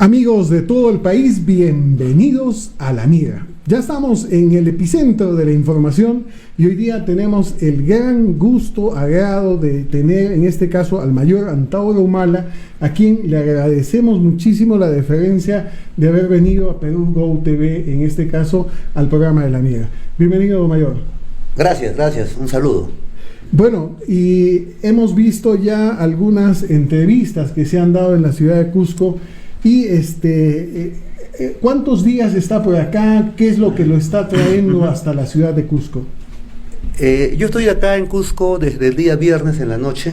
Amigos de todo el país, bienvenidos a La Mira. Ya estamos en el epicentro de la información y hoy día tenemos el gran gusto, agrado de tener en este caso al mayor Antauro Humala, a quien le agradecemos muchísimo la deferencia de haber venido a Perú Go TV, en este caso al programa de La Mira. Bienvenido, mayor. Gracias, un saludo. Bueno, y hemos visto ya algunas entrevistas que se han dado en la ciudad de Cusco. Y ¿cuántos días está por acá? ¿Qué es lo que lo está trayendo hasta la ciudad de Cusco? Yo estoy acá en Cusco desde el día viernes en la noche.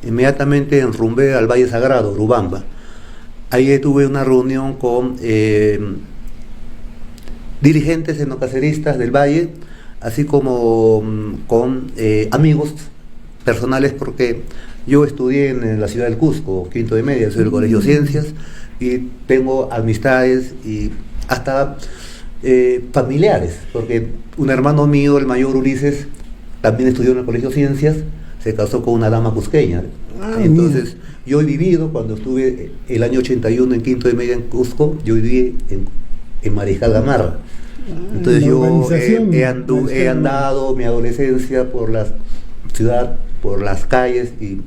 Inmediatamente enrumbé al Valle Sagrado, Urubamba. Ahí tuve una reunión con dirigentes etnocaceristas del Valle, así como con amigos personales, porque yo estudié en la ciudad del Cusco, quinto de media, soy del Colegio Ciencias, y tengo amistades y hasta familiares, porque un hermano mío, el mayor Ulises, también estudió en el Colegio Ciencias, se casó con una dama cusqueña. Entonces, yo he vivido, cuando estuve el año 81 en quinto de media en Cusco, yo viví en Mariscal Gamarra. Entonces yo he andado mi adolescencia por la ciudad, por las calles, y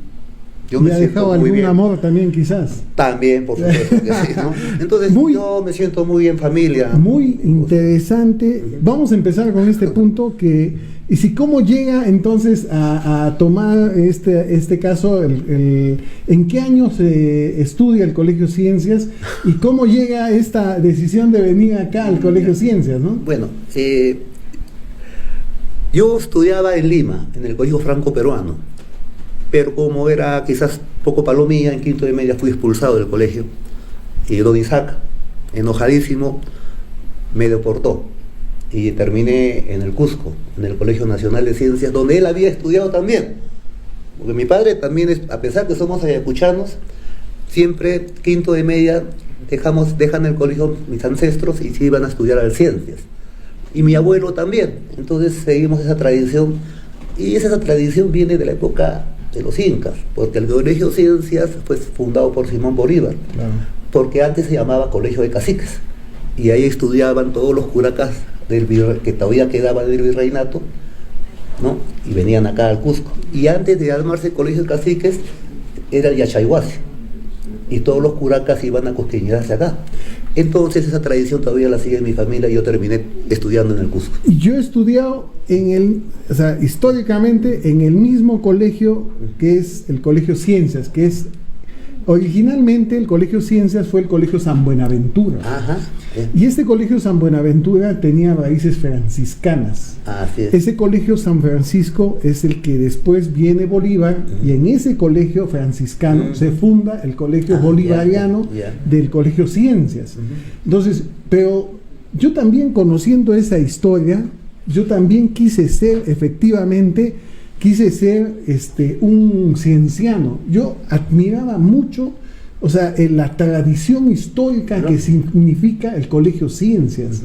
yo me siento dejado muy algún bien. Amor también, quizás. También, por supuesto que sí, ¿no? Entonces yo me siento muy en familia. Muy interesante. Vamos a empezar con este punto y si cómo llega entonces a tomar este caso, en qué año se estudia el Colegio Ciencias y cómo llega esta decisión de venir acá al Colegio Ciencias, ¿no? Bueno, yo estudiaba en Lima, en el Colegio Franco Peruano, pero como era quizás poco palomilla, en quinto de media fui expulsado del colegio, y don Isaac, enojadísimo, me deportó y terminé en el Cusco, en el Colegio Nacional de Ciencias, donde él había estudiado también, porque mi padre también, a pesar que somos ayacuchanos, siempre quinto de media dejan el colegio mis ancestros y se iban a estudiar a ciencias, y mi abuelo también. Entonces seguimos esa tradición, y esa tradición viene de la época de los incas, porque el Colegio Ciencias fue fundado por Simón Bolívar, claro, porque antes se llamaba Colegio de Caciques, y ahí estudiaban todos los curacas que todavía quedaban del virreinato, ¿no? Y venían acá al Cusco, y antes de llamarse Colegio de Caciques era el Yachayhuasi, y todos los curacas iban a cusqueñarse acá. Entonces esa tradición todavía la sigue en mi familia, y yo terminé estudiando en el Cusco. Y yo he estudiado históricamente en el mismo colegio que es el Colegio Ciencias, que es originalmente el Colegio Ciencias fue el Colegio San Buenaventura. Ajá. Y este Colegio San Buenaventura tenía raíces franciscanas. Así es. Ese Colegio San Francisco es el que después viene Bolívar, y en ese colegio franciscano se funda el Colegio Bolivariano del Colegio Ciencias. Entonces, pero yo también, conociendo esa historia, yo también quise ser un cienciano. Yo admiraba mucho, la tradición histórica que significa el Colegio Ciencias.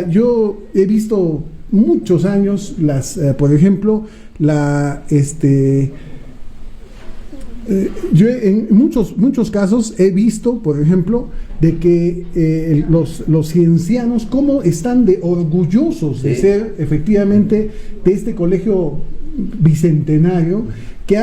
Yo he visto muchos años por ejemplo, yo en muchos casos he visto, por ejemplo, de que los ciencianos cómo están orgullosos de ser efectivamente de este colegio bicentenario que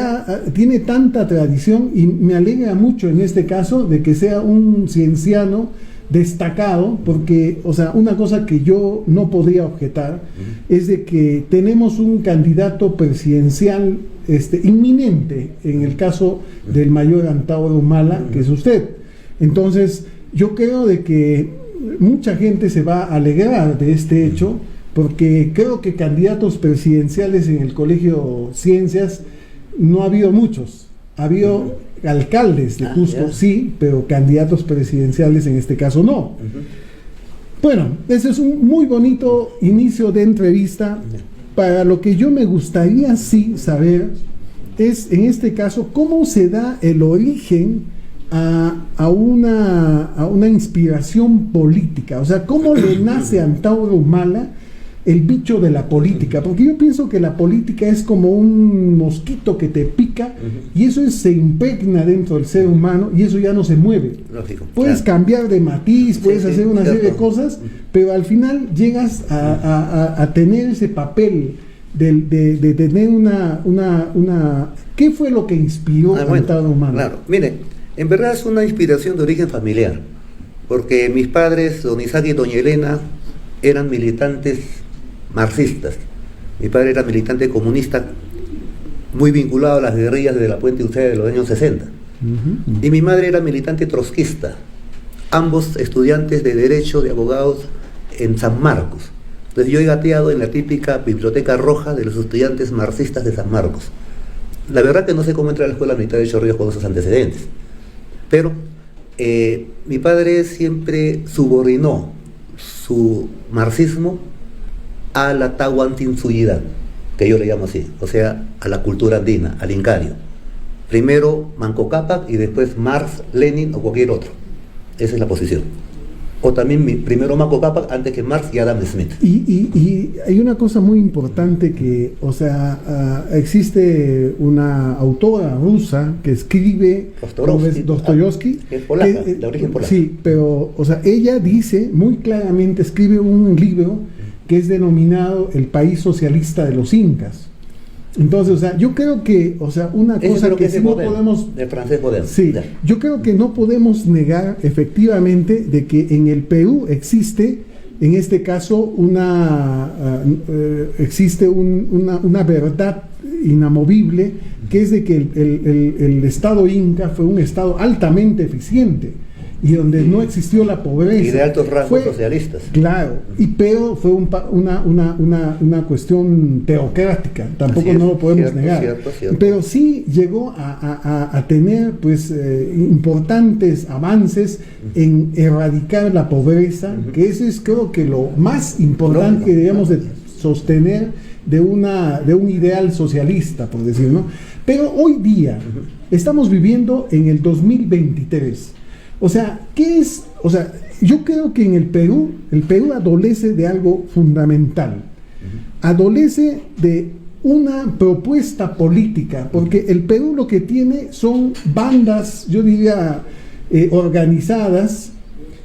tiene tanta tradición, y me alegra mucho en este caso de que sea un cienciano destacado, porque, una cosa que yo no podría objetar es de que tenemos un candidato presidencial inminente en el caso del mayor Antauro Humala, que es usted. Entonces, yo creo de que mucha gente se va a alegrar de este hecho, porque creo que candidatos presidenciales en el Colegio Ciencias no ha habido muchos. Ha habido alcaldes de Cusco, sí, pero candidatos presidenciales en este caso no. Bueno, ese es un muy bonito inicio de entrevista. Para lo que yo me gustaría sí saber es, en este caso, cómo se da el origen a una inspiración política. Cómo le nace a Antauro Humala el bicho de la política, porque yo pienso que la política es como un mosquito que te pica y eso se impregna dentro del ser humano y eso ya no se mueve. Lógico, puedes cambiar de matiz, puedes hacer una serie de cosas, pero al final llegas a tener ese papel de tener una ¿qué fue lo que inspiró a Antauro Humala? Claro, mire, en verdad es una inspiración de origen familiar, porque mis padres, don Isaac y doña Elena, eran militantes marxistas. Mi padre era militante comunista, muy vinculado a las guerrillas de la Puente Uceda de los años 60. Y mi madre era militante trotskista, ambos estudiantes de Derecho, de abogados, en San Marcos. Entonces yo he gateado en la típica biblioteca roja de los estudiantes marxistas de San Marcos. La verdad que no sé cómo entrar a la escuela militar de Chorrillos con esos antecedentes, pero mi padre siempre subordinó su marxismo a la tahuantinsuyidat, que yo le llamo así, o sea, a la cultura andina, al incario. Primero Manco Cápac y después Marx, Lenin o cualquier otro. Esa es la posición. O también primero Manco Cápac antes que Marx y Adam Smith. Y hay una cosa muy importante que, o sea, existe una autora rusa que escribe Dostoyevsky, que es polaca, de origen polaco. Sí, pero, o sea, ella dice muy claramente, escribe un libro que es denominado El país socialista de los incas. Entonces, o sea, yo creo que, o sea, una cosa que si no podemos... El francés Baudin. Sí, yo creo que no podemos negar efectivamente de que en el Perú existe, en este caso, existe una verdad inamovible, que es de que el Estado Inca fue un Estado altamente eficiente y donde no existió la pobreza. Y de altos rangos socialistas. Claro, pero fue una cuestión teocrática, tampoco no lo podemos negar. Cierto. Pero sí llegó a tener pues importantes avances en erradicar la pobreza, que eso es creo que lo más importante que debemos de sostener de un ideal socialista, por decirlo, ¿no? Pero hoy día estamos viviendo en el 2023. O sea, ¿qué es? O sea, yo creo que en el Perú adolece de algo fundamental. Adolece de una propuesta política, porque el Perú lo que tiene son bandas, yo diría, organizadas,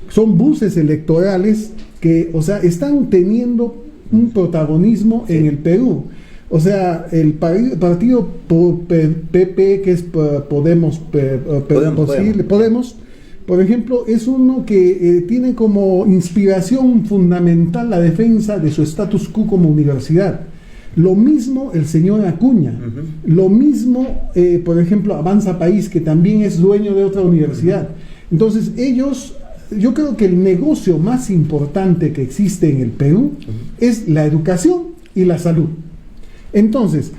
son buses electorales que, o sea, están teniendo un protagonismo en el Perú. O sea, el partido PP, que es Podemos, por ejemplo, es uno que tiene como inspiración fundamental la defensa de su status quo como universidad. Lo mismo el señor Acuña, lo mismo, por ejemplo, Avanza País, que también es dueño de otra universidad. Entonces, yo creo que el negocio más importante que existe en el Perú es la educación y la salud. Entonces,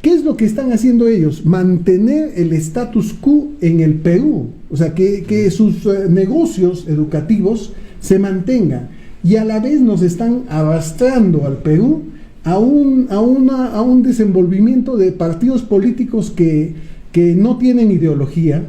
¿qué es lo que están haciendo ellos? Mantener el status quo en el Perú, o sea, que sus negocios educativos se mantengan, y a la vez nos están arrastrando al Perú a un desenvolvimiento de partidos políticos que no tienen ideología,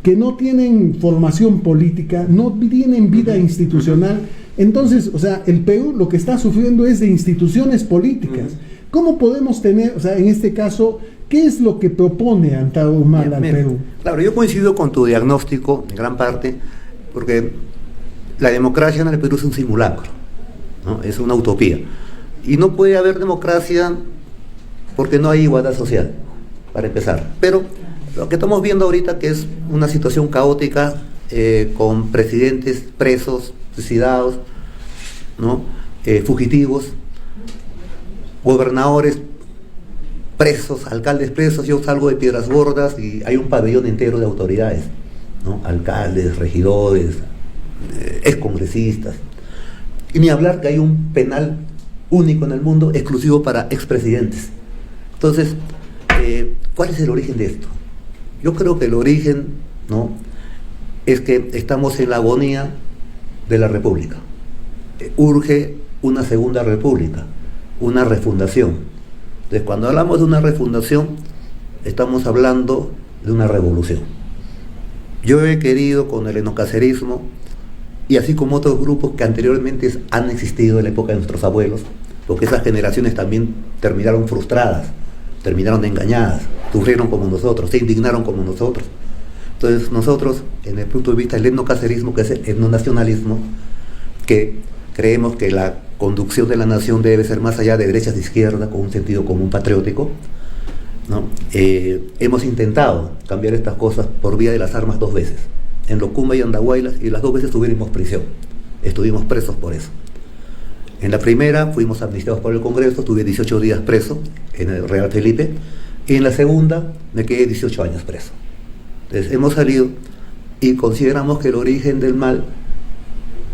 que no tienen formación política, no tienen vida institucional. Entonces, o sea, el Perú lo que está sufriendo es de instituciones políticas. ¿Cómo podemos tener, o sea, en este caso, qué es lo que propone Antauro Humala al Perú? Claro, yo coincido con tu diagnóstico en gran parte, porque la democracia en el Perú es un simulacro, ¿no? Es una utopía. Y no puede haber democracia porque no hay igualdad social, para empezar. Pero lo que estamos viendo ahorita, que es una situación caótica, con presidentes presos, suicidados, ¿no? Fugitivos, gobernadores presos, alcaldes presos. Yo salgo de Piedras Gordas y hay un pabellón entero de autoridades, ¿no? Alcaldes, regidores, excongresistas. Y ni hablar que hay un penal único en el mundo, exclusivo para expresidentes. Entonces, ¿cuál es el origen de esto? Yo creo que el origen, ¿no?, es que estamos en la agonía de la República. Urge una segunda República, una refundación. Entonces, cuando hablamos de una refundación, estamos hablando de una revolución. Yo he querido, con el enocacerismo, y así como otros grupos que anteriormente han existido en la época de nuestros abuelos, porque esas generaciones también terminaron frustradas, terminaron engañadas, sufrieron como nosotros, se indignaron como nosotros. Entonces nosotros, en el punto de vista del etnocacerismo, que es el etnonacionalismo, que creemos que la conducción de la nación debe ser más allá de derechas de izquierda, con un sentido común patriótico, ¿no? Hemos intentado cambiar estas cosas por vía de las armas 2 veces, en Locumba y Andahuaylas, y las 2 veces tuvimos prisión, estuvimos presos por eso. En la primera fuimos amnistiados por el Congreso, tuve 18 días preso en el Real Felipe, y en la segunda me quedé 18 años preso. Entonces hemos salido y consideramos que el origen del mal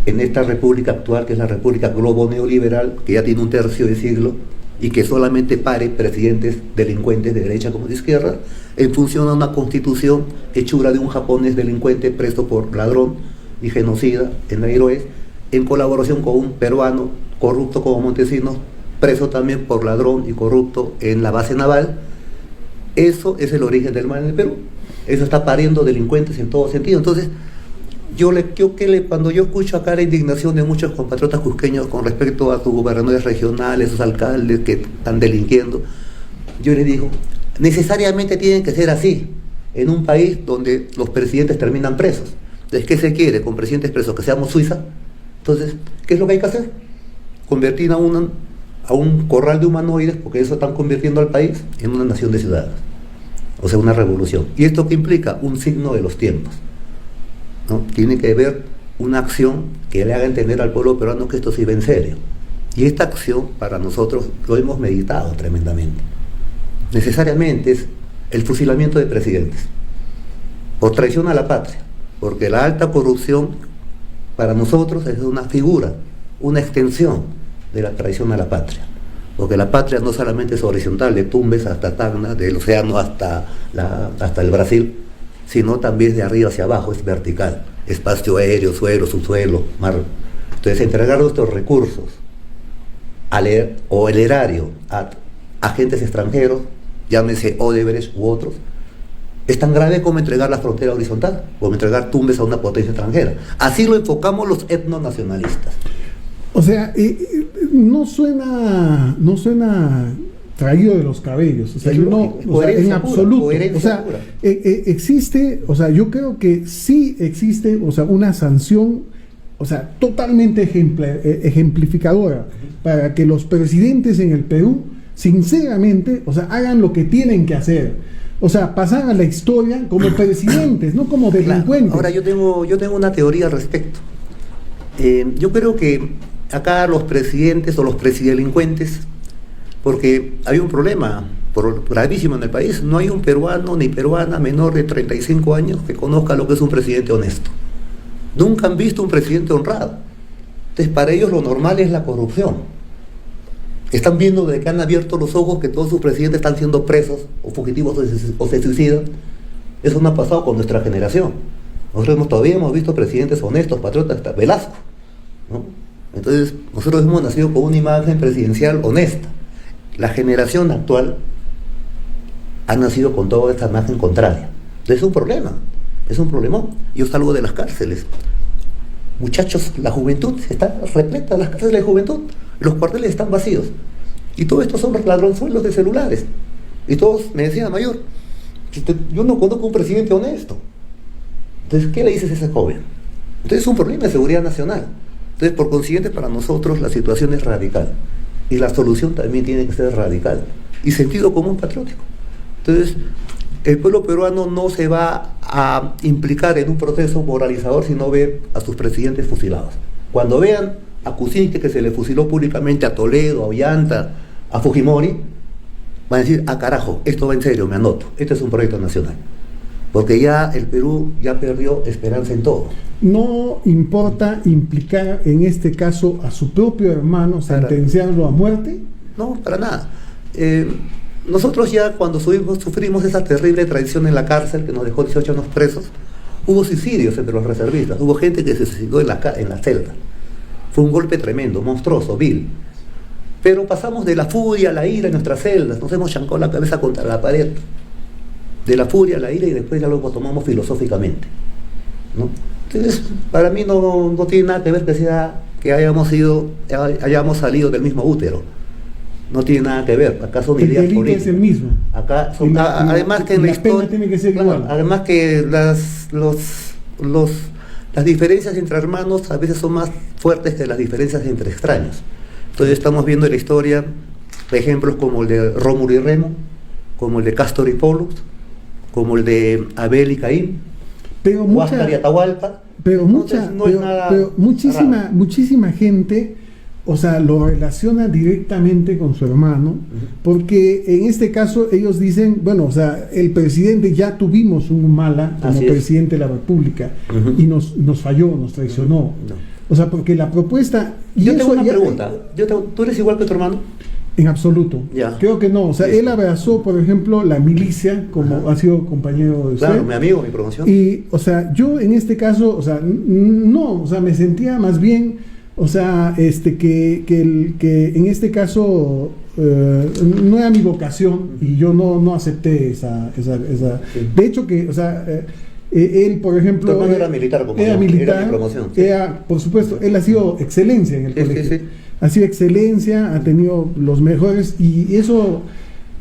en esta república actual, que es la república globo neoliberal, que ya tiene un tercio de siglo y que solamente pare presidentes delincuentes de derecha como de izquierda, en función a una constitución hechura de un japonés delincuente preso por ladrón y genocida en Nairobi, en colaboración con un peruano corrupto como Montesinos, preso también por ladrón y corrupto en la base naval. Eso es el origen del mal en el Perú. Eso está pariendo delincuentes en todo sentido. Entonces, cuando yo escucho acá la indignación de muchos compatriotas cusqueños con respecto a sus gobernadores regionales, sus alcaldes que están delinquiendo, yo les digo, necesariamente tienen que ser así, en un país donde los presidentes terminan presos. Entonces, ¿qué se quiere con presidentes presos? ¿Que seamos Suiza? Entonces, ¿qué es lo que hay que hacer? Convertir a un corral de humanoides, porque eso están convirtiendo al país en una nación de ciudadanos. O sea, una revolución. ¿Y esto qué implica? Un signo de los tiempos, ¿no? Tiene que haber una acción que le haga entender al pueblo peruano que esto se iba en serio. Y esta acción, para nosotros, lo hemos meditado tremendamente. Necesariamente es el fusilamiento de presidentes, por traición a la patria, porque la alta corrupción, para nosotros, es una figura, una extensión de la traición a la patria. Porque la patria no solamente es horizontal, de Tumbes hasta Tacna, del océano hasta el Brasil, sino también de arriba hacia abajo, es vertical, espacio aéreo, suelo, subsuelo, mar. Entonces, entregar nuestros recursos o el erario a agentes extranjeros, llámese Odebrecht u otros, es tan grave como entregar la frontera horizontal, como entregar Tumbes a una potencia extranjera. Así lo enfocamos los etnonacionalistas. O sea, no suena traído de los cabellos, o sea, en absoluto, o sea, existe, o sea, yo creo que sí existe, o sea, una sanción, o sea, totalmente ejemplificadora para que los presidentes en el Perú, sinceramente, o sea, hagan lo que tienen que hacer. O sea, pasar a la historia como presidentes, no como delincuentes. Ahora, yo tengo una teoría al respecto. Yo creo que acá los presidentes o los presidelincuentes, porque hay un problema gravísimo en el país, no hay un peruano ni peruana menor de 35 años que conozca lo que es un presidente honesto. Nunca han visto un presidente honrado. Entonces, para ellos lo normal es la corrupción. Están viendo desde que han abierto los ojos que todos sus presidentes están siendo presos o fugitivos o se suicidan. Eso no ha pasado con nuestra generación. Nosotros todavía hemos visto presidentes honestos, patriotas, hasta Velasco, ¿no? Entonces, nosotros hemos nacido con una imagen presidencial honesta. La generación actual ha nacido con toda esta imagen contraria. Entonces, es un problema, es un problemón. Yo salgo de las cárceles. Muchachos, la juventud está repleta, las cárceles de juventud, los cuarteles están vacíos. Y todo esto son los ladronzuelos de celulares. Y todos me decían, mayor, yo no conozco un presidente honesto. Entonces, ¿qué le dices a ese joven? Entonces, es un problema de seguridad nacional. Entonces, por consiguiente, para nosotros la situación es radical. Y la solución también tiene que ser radical. Y sentido común patriótico. Entonces, el pueblo peruano no se va a implicar en un proceso moralizador si no ve a sus presidentes fusilados. Cuando vean a Kuczynski, que se le fusiló públicamente, a Toledo, a Ollanta, a Fujimori, van a decir, carajo, esto va en serio, me anoto, este es un proyecto nacional. Porque ya el Perú ya perdió esperanza en todo. ¿No importa implicar en este caso a su propio hermano, sentenciarlo a muerte? No, para nada. Nosotros ya cuando sufrimos esa terrible traición en la cárcel que nos dejó 18 años presos, hubo suicidios entre los reservistas, hubo gente que se suicidó en la celda. Fue un golpe tremendo, monstruoso, vil. Pero pasamos de la furia a la ira en nuestras celdas, nos hemos chancado la cabeza contra la pared. De la furia a la ira y después ya lo tomamos filosóficamente, ¿no? Entonces, para mí no tiene nada que ver que hayamos salido del mismo útero. No tiene nada que ver, acá son El ideas delito políticas. es el mismo. Acá son, Y además que en la la pena historia, tiene que ser igual. además que las diferencias entre hermanos a veces son más fuertes que las diferencias entre extraños. Entonces estamos viendo en la historia ejemplos como el de Rómulo y Remo, como el de Cástor y Pólux, como el de Abel y Caín, Pero Huáscar y Atahualpa. Pero Entonces, no es nada pero raro. muchísima gente, o sea, lo relaciona directamente con su hermano, porque en este caso ellos dicen, bueno, o sea, el presidente, ya tuvimos un Humala como Así es. presidente de la República, y nos falló, nos traicionó. No. O sea, porque la propuesta... y Yo tengo eso una ya- pregunta. ¿Tú eres igual que tu hermano? En absoluto. Ya. Creo que no. O sea, Sí. él abrazó, por ejemplo, la milicia, como ha sido compañero de usted. Claro, mi amigo, mi promoción. Y, o sea, yo en este caso, o sea, no, o sea, me sentía más bien, o sea, que en este caso no era mi vocación y yo no acepté esa. Sí. De hecho que, o sea, él, por ejemplo, Tu hermano era militar, como era yo, militar, era mi promoción, sí. era, por supuesto, él ha sido excelencia en el Sí, sí, colegio. sí. Ha sido excelencia, ha tenido los mejores y eso,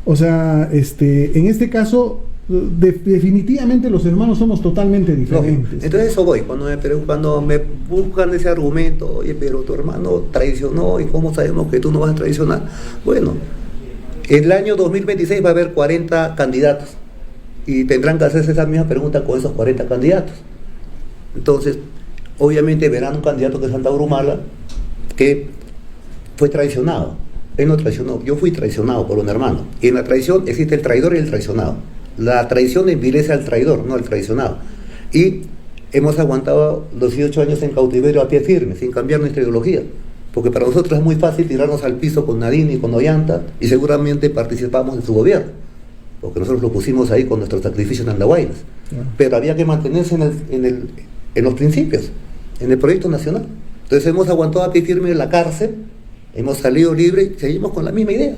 o sea, en este caso, definitivamente los hermanos somos totalmente diferentes. Entonces eso voy, cuando me buscan ese argumento, oye, pero tu hermano traicionó y cómo sabemos que tú no vas a traicionar. Bueno, el año 2026 va a haber 40 candidatos y tendrán que hacerse esa misma pregunta con esos 40 candidatos. Entonces, obviamente verán un candidato que es Santauro Humala que fue traicionado. Él no traicionó, yo fui traicionado por un hermano. Y en la traición existe el traidor y el traicionado. La traición envilece al traidor, no al traicionado. Y hemos aguantado los 18 años en cautiverio a pie firme, sin cambiar nuestra ideología. Porque para nosotros es muy fácil tirarnos al piso con Nadine y con Ollanta, y seguramente participamos en su gobierno, porque nosotros lo pusimos ahí con nuestro sacrificio en Andahuaylas. Claro. Pero había que mantenerse en los principios, en el proyecto nacional. Entonces hemos aguantado a pie firme en la cárcel, hemos salido libre y seguimos con la misma idea.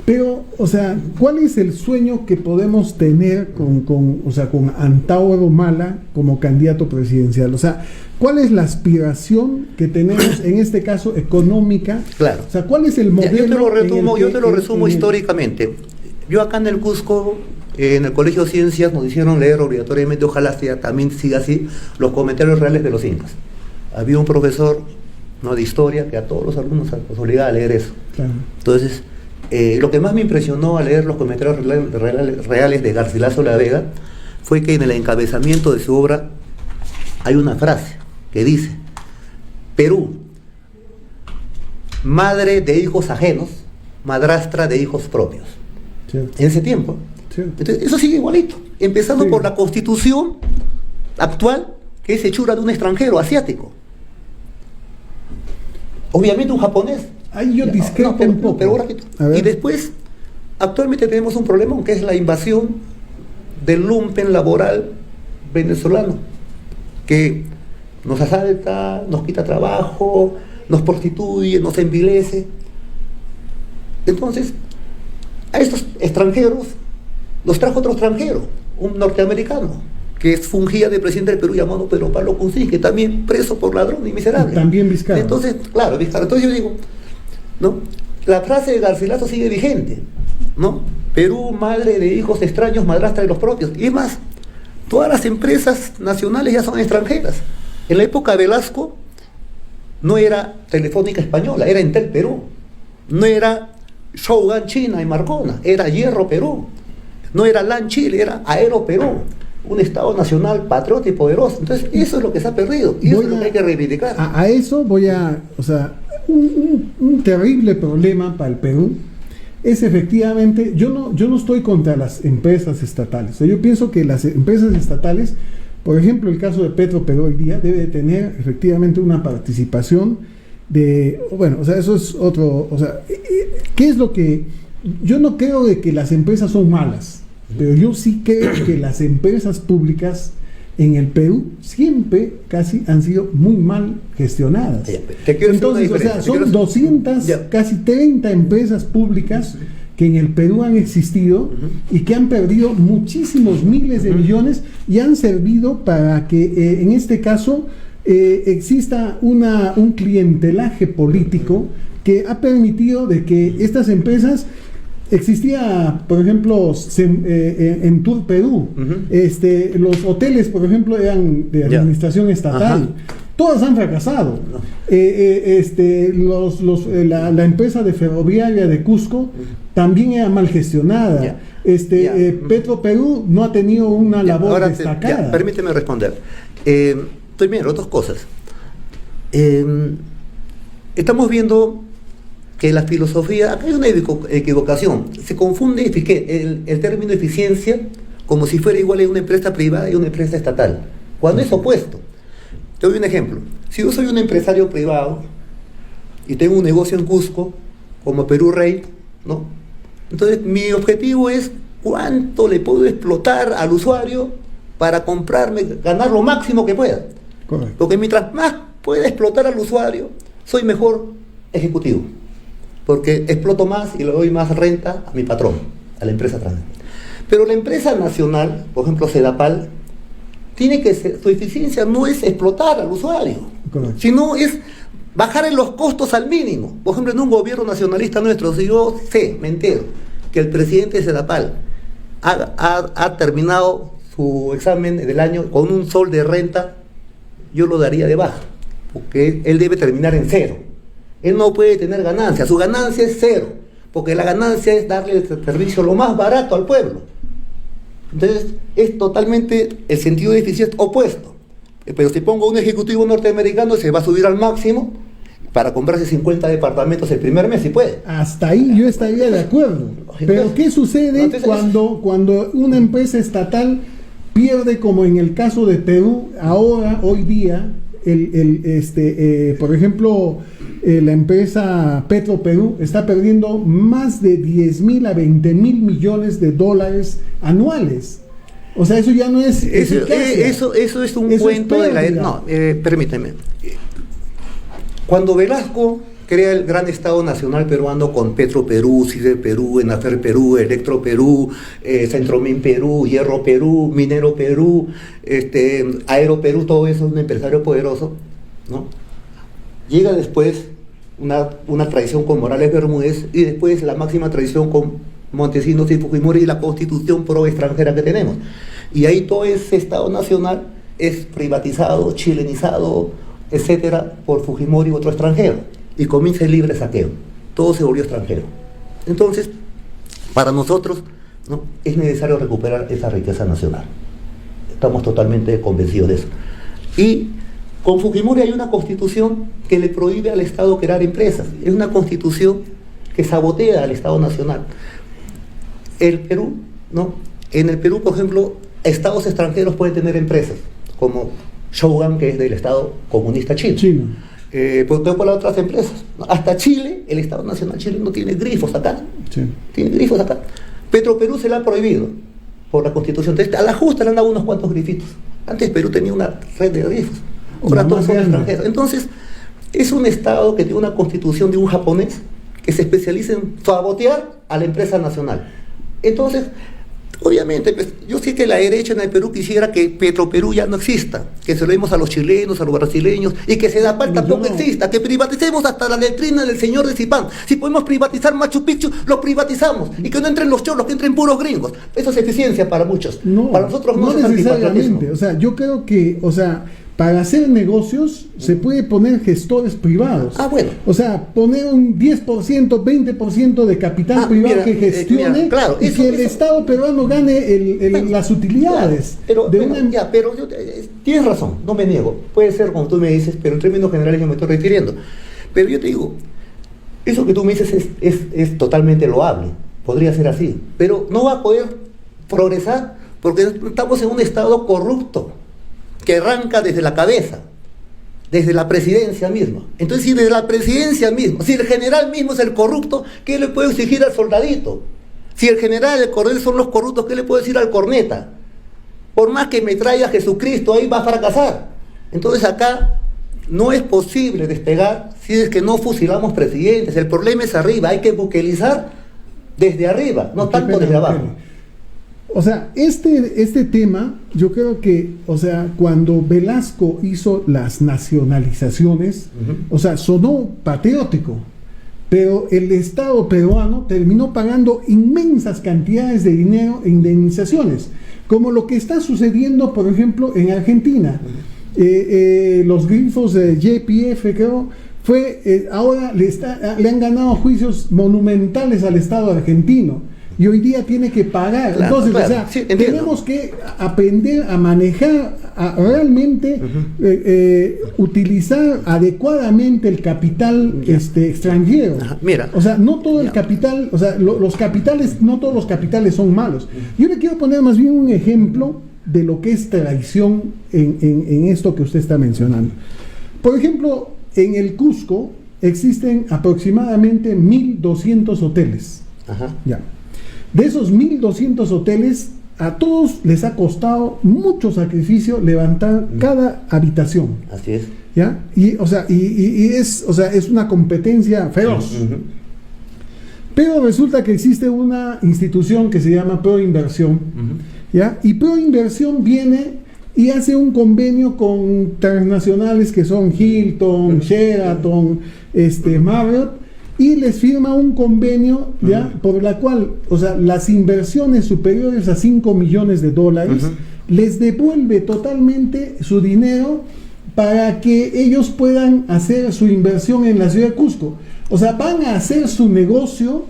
Pero, o sea, ¿cuál es el sueño que podemos tener con Antauro Humala como candidato presidencial? O sea, ¿cuál es la aspiración que tenemos en este caso económica? Claro. O sea, ¿cuál es el modelo? Yo te lo resumo históricamente. Yo acá en el Cusco, en el Colegio de Ciencias, nos hicieron leer obligatoriamente, ojalá también siga así, los comentarios reales de los incas. Había un profesor de historia que a todos los alumnos los obligaba a leer eso. Claro. Entonces, lo que más me impresionó al leer los comentarios reales de Garcilaso La Vega fue que en el encabezamiento de su obra hay una frase que dice: Perú, madre de hijos ajenos, madrastra de hijos propios. Cierto. En ese tiempo. Cierto. Entonces, eso sigue igualito, empezando Sí. por la constitución actual, que es hechura de un extranjero asiático. Obviamente un japonés. Ahí yo discrepo un poco. Pero repito. A ver. Y después, actualmente tenemos un problema que es la invasión del lumpen laboral venezolano, que nos asalta, nos quita trabajo, nos prostituye, nos envilece. Entonces, a estos extranjeros los trajo otro extranjero, un norteamericano, que fungía de presidente del Perú, llamado Pedro Pablo Kuczynski, que también preso por ladrón y miserable. También Vizcarra. Entonces, claro, Vizcarra. Entonces yo digo, ¿no? La frase de Garcilaso sigue vigente, ¿no? Perú, madre de hijos extraños, madrastra de los propios. Y es más, todas las empresas nacionales ya son extranjeras. En la época de Velasco no era Telefónica Española, era Entel Perú. No era Shogun China y Marcona, era Hierro Perú. No era LAN Chile, era Aero Perú. Un Estado nacional patriota y poderoso. Entonces, eso es lo que se ha perdido. Y eso es lo que hay que reivindicar. A eso o sea, un terrible problema para el Perú es efectivamente, yo no estoy contra las empresas estatales. O sea, yo pienso que las empresas estatales, por ejemplo, el caso de Petroperú hoy día, debe de tener efectivamente una participación bueno, o sea, eso es otro, o sea, ¿qué es lo que? Yo no creo de que las empresas son malas, pero yo sí creo que las empresas públicas en el Perú siempre casi han sido muy mal gestionadas. Te quiero hacer una Entonces, o sea, diferencia. son 200, Ya. casi 30 empresas públicas que en el Perú han existido y que han perdido muchísimos miles de millones y han servido para que en este caso exista un clientelaje político que ha permitido de que estas empresas existía, por ejemplo, en Tour Perú, los hoteles, por ejemplo, eran de administración estatal. Todas han fracasado. La empresa de ferroviaria de Cusco también era mal gestionada. Petro Perú no ha tenido una labor destacada. Permíteme responder. Primero, dos cosas. Estamos viendo que la filosofía, acá hay una equivocación, se confunde el término eficiencia como si fuera igual a una empresa privada y una empresa estatal, cuando es opuesto. Te doy un ejemplo. Si yo soy un empresario privado y tengo un negocio en Cusco, como Perú Rey, ¿no? Entonces mi objetivo es cuánto le puedo explotar al usuario para ganar lo máximo que pueda. Correcto. Porque mientras más pueda explotar al usuario, soy mejor ejecutivo. Porque exploto más y le doy más renta a mi patrón, a la empresa transnacional. Pero la empresa nacional, por ejemplo Sedapal, tiene que ser, su eficiencia no es explotar al usuario, sino es bajar en los costos al mínimo. Por ejemplo, en un gobierno nacionalista nuestro, si yo me entero que el presidente de Sedapal ha terminado su examen del año con un sol de renta, yo lo daría de baja, porque él debe terminar en cero. Él no puede tener ganancia, su ganancia es cero, porque la ganancia es darle el servicio lo más barato al pueblo. Entonces es totalmente el sentido de eficiencia opuesto. Pero si pongo un ejecutivo norteamericano, se va a subir al máximo para comprarse 50 departamentos el primer mes, si puede. Hasta ahí yo estaría de acuerdo. Pero ¿qué sucede cuando una empresa estatal pierde, como en el caso de Perú, hoy día, por ejemplo, la empresa Petro Perú está perdiendo más de 10.000 a 20.000 millones de dólares anuales? O sea, eso ya no es eso es un cuento de la... No, permíteme. Cuando Velasco crea el gran Estado Nacional Peruano con Petro Perú, CIDE Perú, Enafer Perú, Electro Perú, Centromin Perú, Hierro Perú, Minero Perú, Aero Perú, todo eso, un empresario poderoso, ¿no? Llega después una traición con Morales Bermúdez y después la máxima traición con Montesinos y Fujimori y la constitución pro extranjera que tenemos. Y ahí todo ese Estado Nacional es privatizado, chilenizado, etcétera, por Fujimori y otro extranjero. Y comienza el libre saqueo. Todo se volvió extranjero. Entonces, para nosotros, ¿no?, es necesario recuperar esa riqueza nacional. Estamos totalmente convencidos de eso. Y con Fujimori hay una constitución que le prohíbe al Estado crear empresas. Es una constitución que sabotea al Estado Nacional. El Perú, ¿no? En el Perú, por ejemplo, estados extranjeros pueden tener empresas, como Shogun, que es del Estado comunista chino. Por las otras empresas. Hasta Chile, el Estado Nacional chileno tiene grifos acá. Sí. Tiene grifos acá. Petro Perú se la ha prohibido por la Constitución. Entonces, a la justa le han dado unos cuantos grifitos. Antes Perú tenía una red de grifos. Ahora todos son extranjeros. Entonces, es un Estado que tiene una constitución de un japonés que se especializa en sabotear a la empresa nacional. Entonces, obviamente, pues, yo sé que la derecha en el Perú quisiera que Petro Perú ya no exista, que se lo demos a los chilenos, a los brasileños, y que Sedapal tampoco exista, que privaticemos hasta la letrina del señor de Zipán. Si podemos privatizar Machu Picchu, lo privatizamos, y que no entren los cholos, que entren puros gringos. Eso es eficiencia para muchos. No, para nosotros no es necesariamente. O sea, yo creo que, para hacer negocios se puede poner gestores privados. Bueno. O sea, poner un 10%, 20% de capital privado que gestione, claro, y que el Estado peruano gane las utilidades. Claro, pero tienes razón, no me niego. Puede ser como tú me dices, pero en términos generales yo me estoy refiriendo. Pero yo te digo, eso que tú me dices es totalmente loable. Podría ser así. Pero no va a poder progresar porque estamos en un Estado corrupto, que arranca desde la cabeza, desde la presidencia misma. Entonces, si desde la presidencia misma, si el general mismo es el corrupto, ¿qué le puede exigir al soldadito? Si el general y el coronel son los corruptos, ¿qué le puede decir al corneta? Por más que me traiga Jesucristo, ahí va a fracasar. Entonces acá no es posible despegar si es que no fusilamos presidentes. El problema es arriba, hay que buquelizar desde arriba, no tanto desde abajo. O sea, este tema, yo creo que, cuando Velasco hizo las nacionalizaciones, sonó patriótico, pero el Estado peruano terminó pagando inmensas cantidades de dinero en indemnizaciones, como lo que está sucediendo, por ejemplo, en Argentina. Los grifos de YPF, creo, ahora le han ganado juicios monumentales al Estado argentino y hoy día tiene que pagar. Claro, entonces, claro, o sea, sí, tenemos que aprender a manejar, a realmente utilizar adecuadamente el capital extranjero. Mira, o sea, no todo el capital, o sea, los capitales, no todos los capitales son malos. Yo le quiero poner más bien un ejemplo de lo que es traición en esto que usted está mencionando. Por ejemplo, en el Cusco existen aproximadamente 1.200 hoteles. Ajá. Ya. De esos 1.200 hoteles, a todos les ha costado mucho sacrificio levantar cada habitación. Así es. ¿Ya? Es una competencia feroz. Pero resulta que existe una institución que se llama Proinversión, ¿ya? Y Proinversión viene y hace un convenio con transnacionales que son Hilton, Sheraton, Marriott, y les firma un convenio, ¿ya? Por la cual, o sea, las inversiones superiores a $5 millones les devuelve totalmente su dinero para que ellos puedan hacer su inversión en la ciudad de Cusco. O sea, van a hacer su negocio,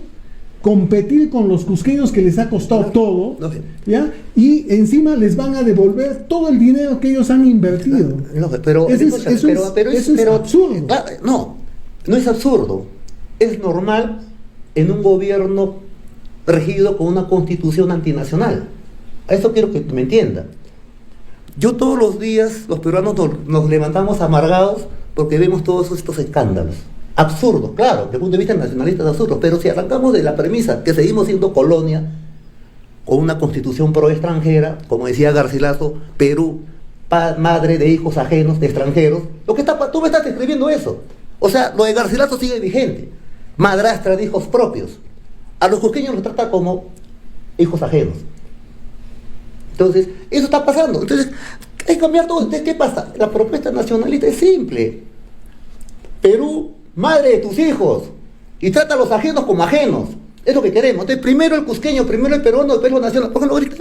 competir con los cusqueños que les ha costado todo, ¿ya? Y encima les van a devolver todo el dinero que ellos han invertido. Pero eso es absurdo. No es absurdo. Es normal en un gobierno regido con una constitución antinacional. A eso quiero que me entienda. Yo todos los días, los peruanos nos levantamos amargados porque vemos todos estos escándalos. Absurdos, claro, desde el punto de vista nacionalista es absurdo, pero si arrancamos de la premisa que seguimos siendo colonia, con una constitución pro extranjera, como decía Garcilaso, Perú, madre de hijos ajenos, de extranjeros, tú me estás escribiendo eso. O sea, lo de Garcilaso sigue vigente. Madrastra de hijos propios. A los cusqueños los trata como hijos ajenos. Entonces, eso está pasando. Entonces, hay que cambiar todo. Entonces, ¿qué pasa? La propuesta nacionalista es simple. Perú, madre de tus hijos, y trata a los ajenos como ajenos. Es lo que queremos. Entonces, primero el cusqueño, primero el peruano, después lo nacional. Por ejemplo, ahorita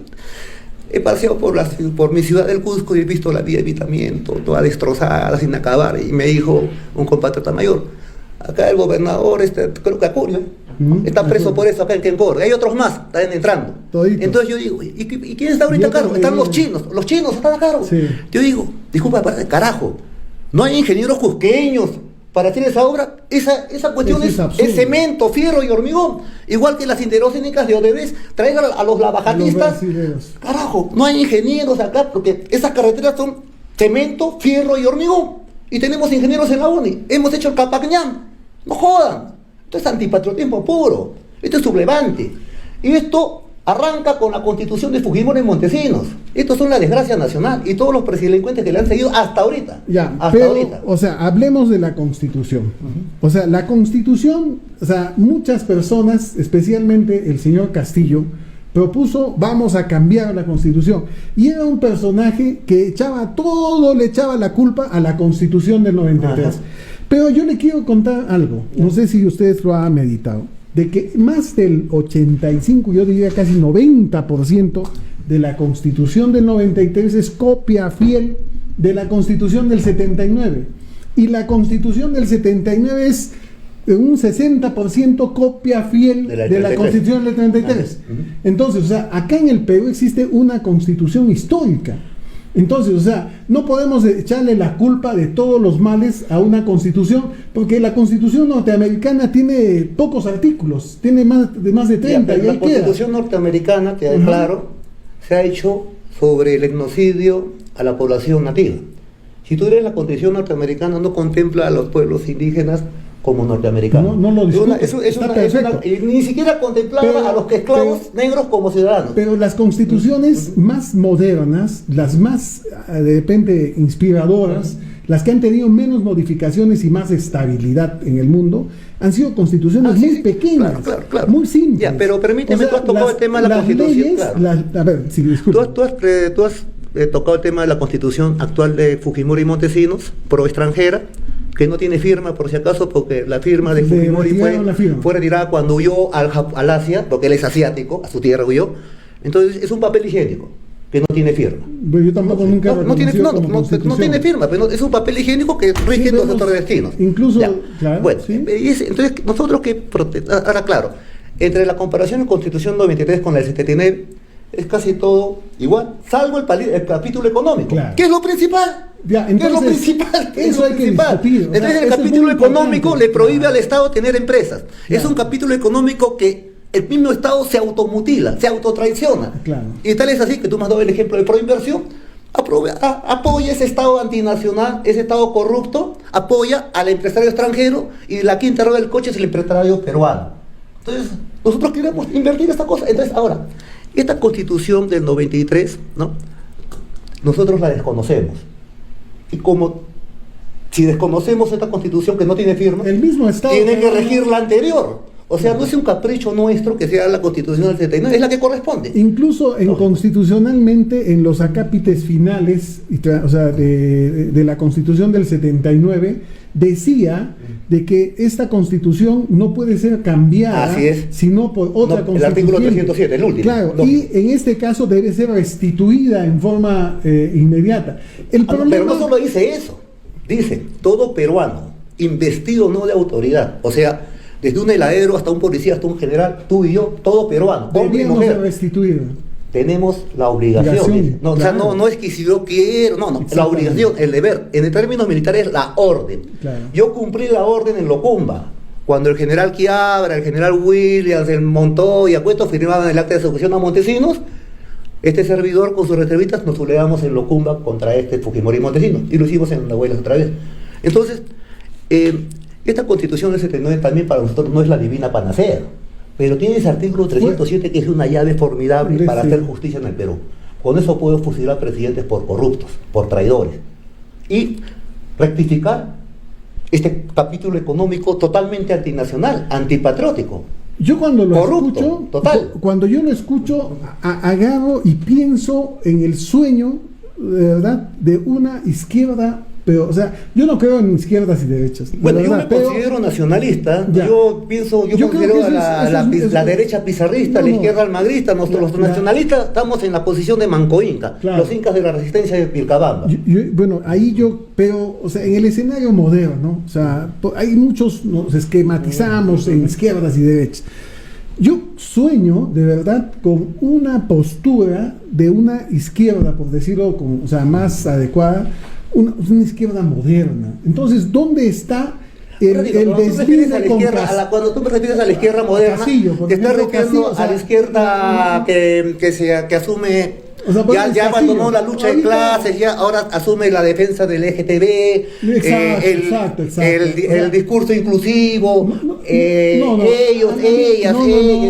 he paseado por mi ciudad del Cusco y he visto la vía de evitamiento, toda destrozada, sin acabar, y me dijo un compatriota mayor, acá el gobernador, creo que Acurio, está preso por eso acá en Quencor. Hay otros más, están entrando. Toditos. Entonces yo digo, ¿y quién está ahorita a cargo? Están los chinos están a cargo. Sí. Yo digo, disculpa, carajo, no hay ingenieros cusqueños para hacer esa obra. Esa cuestión es cemento, fierro y hormigón. Igual que las inderocénicas de Odebrecht, traigan a los lavajatistas. Carajo, no hay ingenieros acá, porque esas carreteras son cemento, fierro y hormigón. Y tenemos ingenieros en la UNI. Hemos hecho el Capacñán. No jodan. Esto es antipatriotismo puro. Esto es sublevante. Y esto arranca con la constitución de Fujimori en Montesinos. Esto es una desgracia nacional. Y todos los presidenciales que le han seguido hasta ahorita. Ahorita. O sea, hablemos de la constitución. O sea, la constitución, o sea, muchas personas, especialmente el señor Castillo, propuso, vamos a cambiar la constitución. Y era un personaje que le echaba la culpa a la constitución del 93. Ajá. Pero yo le quiero contar algo, no sé si ustedes lo han meditado, de que más del 85, yo diría casi 90% de la constitución del 93 es copia fiel de la constitución del 79. Y la constitución del 79 es un 60% copia fiel de la constitución del 33. Entonces, o sea, acá en el Perú existe una constitución histórica. Entonces, o sea, no podemos echarle la culpa de todos los males a una constitución, porque la constitución norteamericana tiene pocos artículos, tiene más de 30. Ya, la constitución norteamericana, te aclaro, se ha hecho sobre el etnocidio a la población nativa. Si tú lees la constitución norteamericana, no contempla a los pueblos indígenas como norteamericanos. No lo discute, ni siquiera contemplaba a los esclavos negros como ciudadanos. Pero las constituciones más modernas, las más de repente inspiradoras, las que han tenido menos modificaciones y más estabilidad en el mundo, han sido constituciones muy pequeñas, claro. muy simples. Ya, pero permíteme, tú has tocado el tema de la constitución. Tú has tocado el tema de la constitución actual de Fujimori y Montesinos, pro extranjera, que no tiene firma, por si acaso, porque la firma de Le Fujimori retiraron la firma. fue retirada cuando huyó al Asia, porque él es asiático, a su tierra huyó. Entonces es un papel higiénico que no tiene firma. Pero yo tampoco nunca no tiene, reconocido no, como no constitución. tiene firma, pero es un papel higiénico que rige pero nuestros destinos. incluso, Ya. claro, Bueno, sí. entonces nosotros ahora claro, entre la comparación de Constitución 93 con la del 79 es casi todo igual, salvo el capítulo económico, Claro. que es lo principal. Ya, ¿Qué es lo entonces, principal? ¿Qué es eso lo hay que principal? discutir, o sea, Entonces el eso es capítulo muy económico importante. le prohíbe Claro. al Estado tener empresas. Es Claro. un capítulo económico que el mismo Estado se automutila, se autotraiciona. Claro. Y tal es así que tú me has dado el ejemplo de proinversión. Apoya ese Estado antinacional, ese Estado corrupto, apoya al empresario extranjero y la quinta rueda del coche es el empresario peruano. Entonces, nosotros queremos invertir esta cosa. Entonces, ahora, esta constitución del 93, ¿no? Nosotros la desconocemos. Y como si desconocemos esta constitución que no tiene firma, El mismo Estado tiene que peruano- regir la anterior. O sea, no es un capricho nuestro que sea la constitución del 79, es la que corresponde. Incluso constitucionalmente, en los acápites finales, o sea, de la Constitución del 79, decía de que esta Constitución no puede ser cambiada, Así es. sino por otra No, el Constitución. artículo 307, el último. Claro, No. y en este caso debe ser restituida en forma inmediata. El problema, Pero no solo dice eso, dice todo peruano, investido no de autoridad, o sea, desde un heladero hasta un policía, hasta un general, tú y yo, todo peruano, hombre y deberíamos ser mujer, restituida. tenemos la obligación. Obligación, Dice. No, o sea, claro. no es que si yo quiero, no, la Exactamente. obligación, el deber. En términos militares, la orden. Claro. Yo cumplí la orden en Locumba. Cuando el general Quiabra, el general Williams, el Montoya, Cueto firmaban el acta de ejecución a Montesinos, este servidor con sus reservistas nos sublevamos en Locumba contra este Fujimori Montesinos. Y lo hicimos en Nahuelas otra vez. Entonces, esta constitución del 79 también para nosotros no es la divina panacea, pero tiene ese artículo 307 que es una llave formidable para Sí. hacer justicia en el Perú. Con eso puedo fusilar presidentes por corruptos, por traidores. Y rectificar este capítulo económico totalmente antinacional, antipatriótico. Yo cuando lo Corrupto, escucho, total. cuando yo lo escucho, agarro y pienso en el sueño, de verdad, de una izquierda, pero, o sea, yo no creo en izquierdas y derechas. la Bueno, yo verdad, me pero- considero nacionalista, Ya. yo pienso, yo Yo creo considero que eso a la, es- eso es- la derecha pizarrista, No, la no. izquierda almagrista, nosotros los La- nacionalistas estamos en la posición de Manco Inca, Claro. los incas de la resistencia de Pilcabamba. Bueno, ahí yo, pero, o sea, en el escenario moderno, o sea, hay muchos, nos esquematizamos en izquierdas y derechas. Yo sueño, de verdad, con una postura de una izquierda, por decirlo, o sea, más adecuada, una izquierda moderna. Entonces, ¿dónde está Ahora digo, el cuando tú te refieres a la deslinde con izquierda, cuando tú te refieres a la izquierda moderna, Castillo, por te estás ejemplo, refiriendo Castillo, o sea, a la izquierda que asume, O sea, ya Castillo, abandonó la lucha de ahorita- clases, ya ahora asume la defensa del LGTB, Exacto, el discurso inclusivo, ellos, ellas,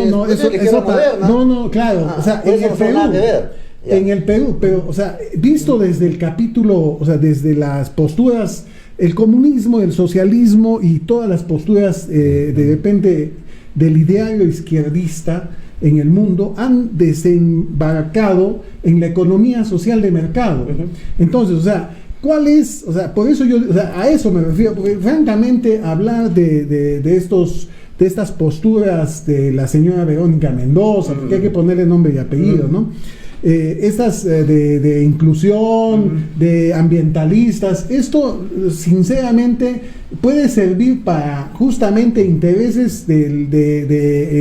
no, esa es eso, la izquierda moderna. no, claro, o sea, por en eso el no tiene Perú, nada que ver. Ya. en el Perú, pero, o sea, visto desde el capítulo, o sea, desde las posturas, el comunismo, el socialismo y todas las posturas, de repente, del ideario izquierdista en el mundo, han desembarcado en la economía social de mercado. Entonces, o sea, ¿cuál es? O sea, por eso yo, o sea, a eso me refiero, porque francamente hablar de estas posturas de la señora Verónica Mendoza, porque hay que ponerle nombre y apellido, ¿no? Estas de inclusión, de ambientalistas, esto sinceramente puede servir para justamente intereses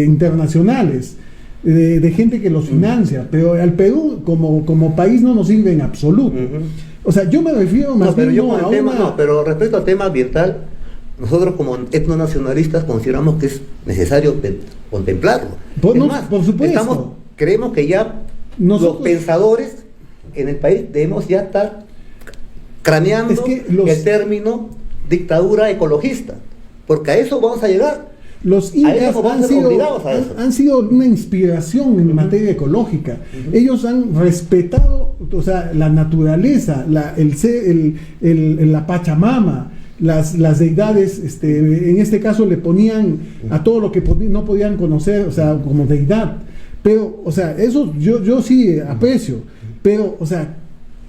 internacionales, de gente que los financia, pero al Perú como país no nos sirve en absoluto. O sea, yo me refiero más No, pero bien yo con a el tema, una... no, pero respecto al tema ambiental, nosotros como etnonacionalistas consideramos que es necesario contemplarlo. Por- Es no, más, por supuesto. creemos que ya Nosotros- los pensadores en el país debemos ya estar craneando Es que el término dictadura ecologista, porque a eso vamos a llegar. Los A incas eso vamos a ser obligados a eso. han sido una inspiración en materia ecológica. Ellos han respetado, o sea, la naturaleza, la Pachamama, las deidades, en este caso le ponían a todo lo que no podían conocer, o sea, como deidad. Pero, o sea, eso yo sí aprecio. Pero, o sea,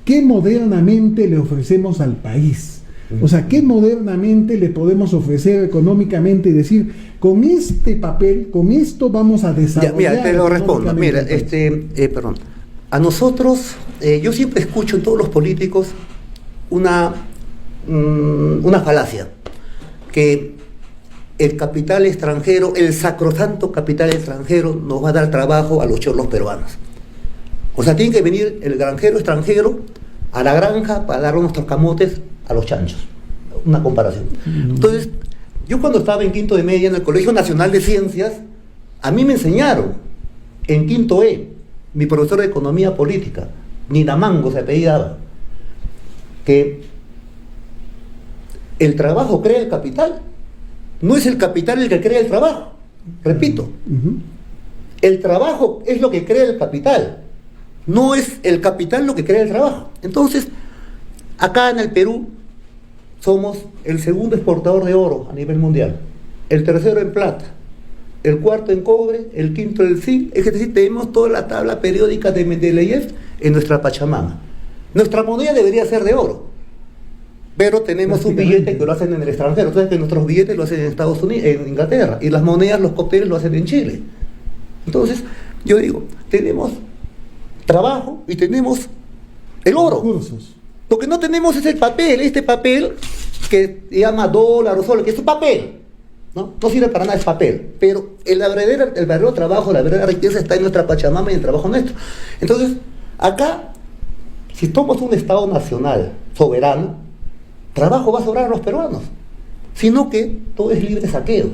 ¿qué modernamente le ofrecemos al país? O sea, ¿qué modernamente le podemos ofrecer económicamente y decir, con este papel, con esto vamos a desarrollar? Ya, mira, te lo respondo. Mira, perdón. A nosotros, yo siempre escucho en todos los políticos una falacia, que el capital extranjero, el sacrosanto capital extranjero, nos va a dar trabajo a los chorlos peruanos. O sea, tiene que venir el granjero extranjero a la granja para dar nuestros camotes a los chanchos. Una comparación. Entonces, yo cuando estaba en quinto de media en el Colegio Nacional de Ciencias, a mí me enseñaron, en quinto E, mi profesor de Economía Política, Ninamango se apellidaba, que el trabajo crea el capital. No es el capital el que crea el trabajo. Repito, el trabajo es lo que crea el capital. No es el capital lo que crea el trabajo. Entonces, acá en el Perú somos el segundo exportador de oro a nivel mundial, el tercero en plata, el cuarto en cobre, el quinto en zinc. Es decir, tenemos toda la tabla periódica de Mendeleev en nuestra Pachamama. Nuestra moneda debería ser de oro, pero tenemos un billete que lo hacen en el extranjero. Entonces, que nuestros billetes lo hacen en Estados Unidos, en Inglaterra, y las monedas, los cócteles lo hacen en Chile. Entonces, yo digo, tenemos trabajo y tenemos el oro. Recursos. Lo que no tenemos es el papel, este papel que se llama dólar o sol, que es un papel, ¿no? No sirve para nada, es papel. Pero el verdadero trabajo, la verdadera riqueza está en nuestra Pachamama y en el trabajo nuestro. Entonces, acá, si somos un Estado nacional soberano, trabajo va a sobrar a los peruanos. Sino que todo es libre saqueo.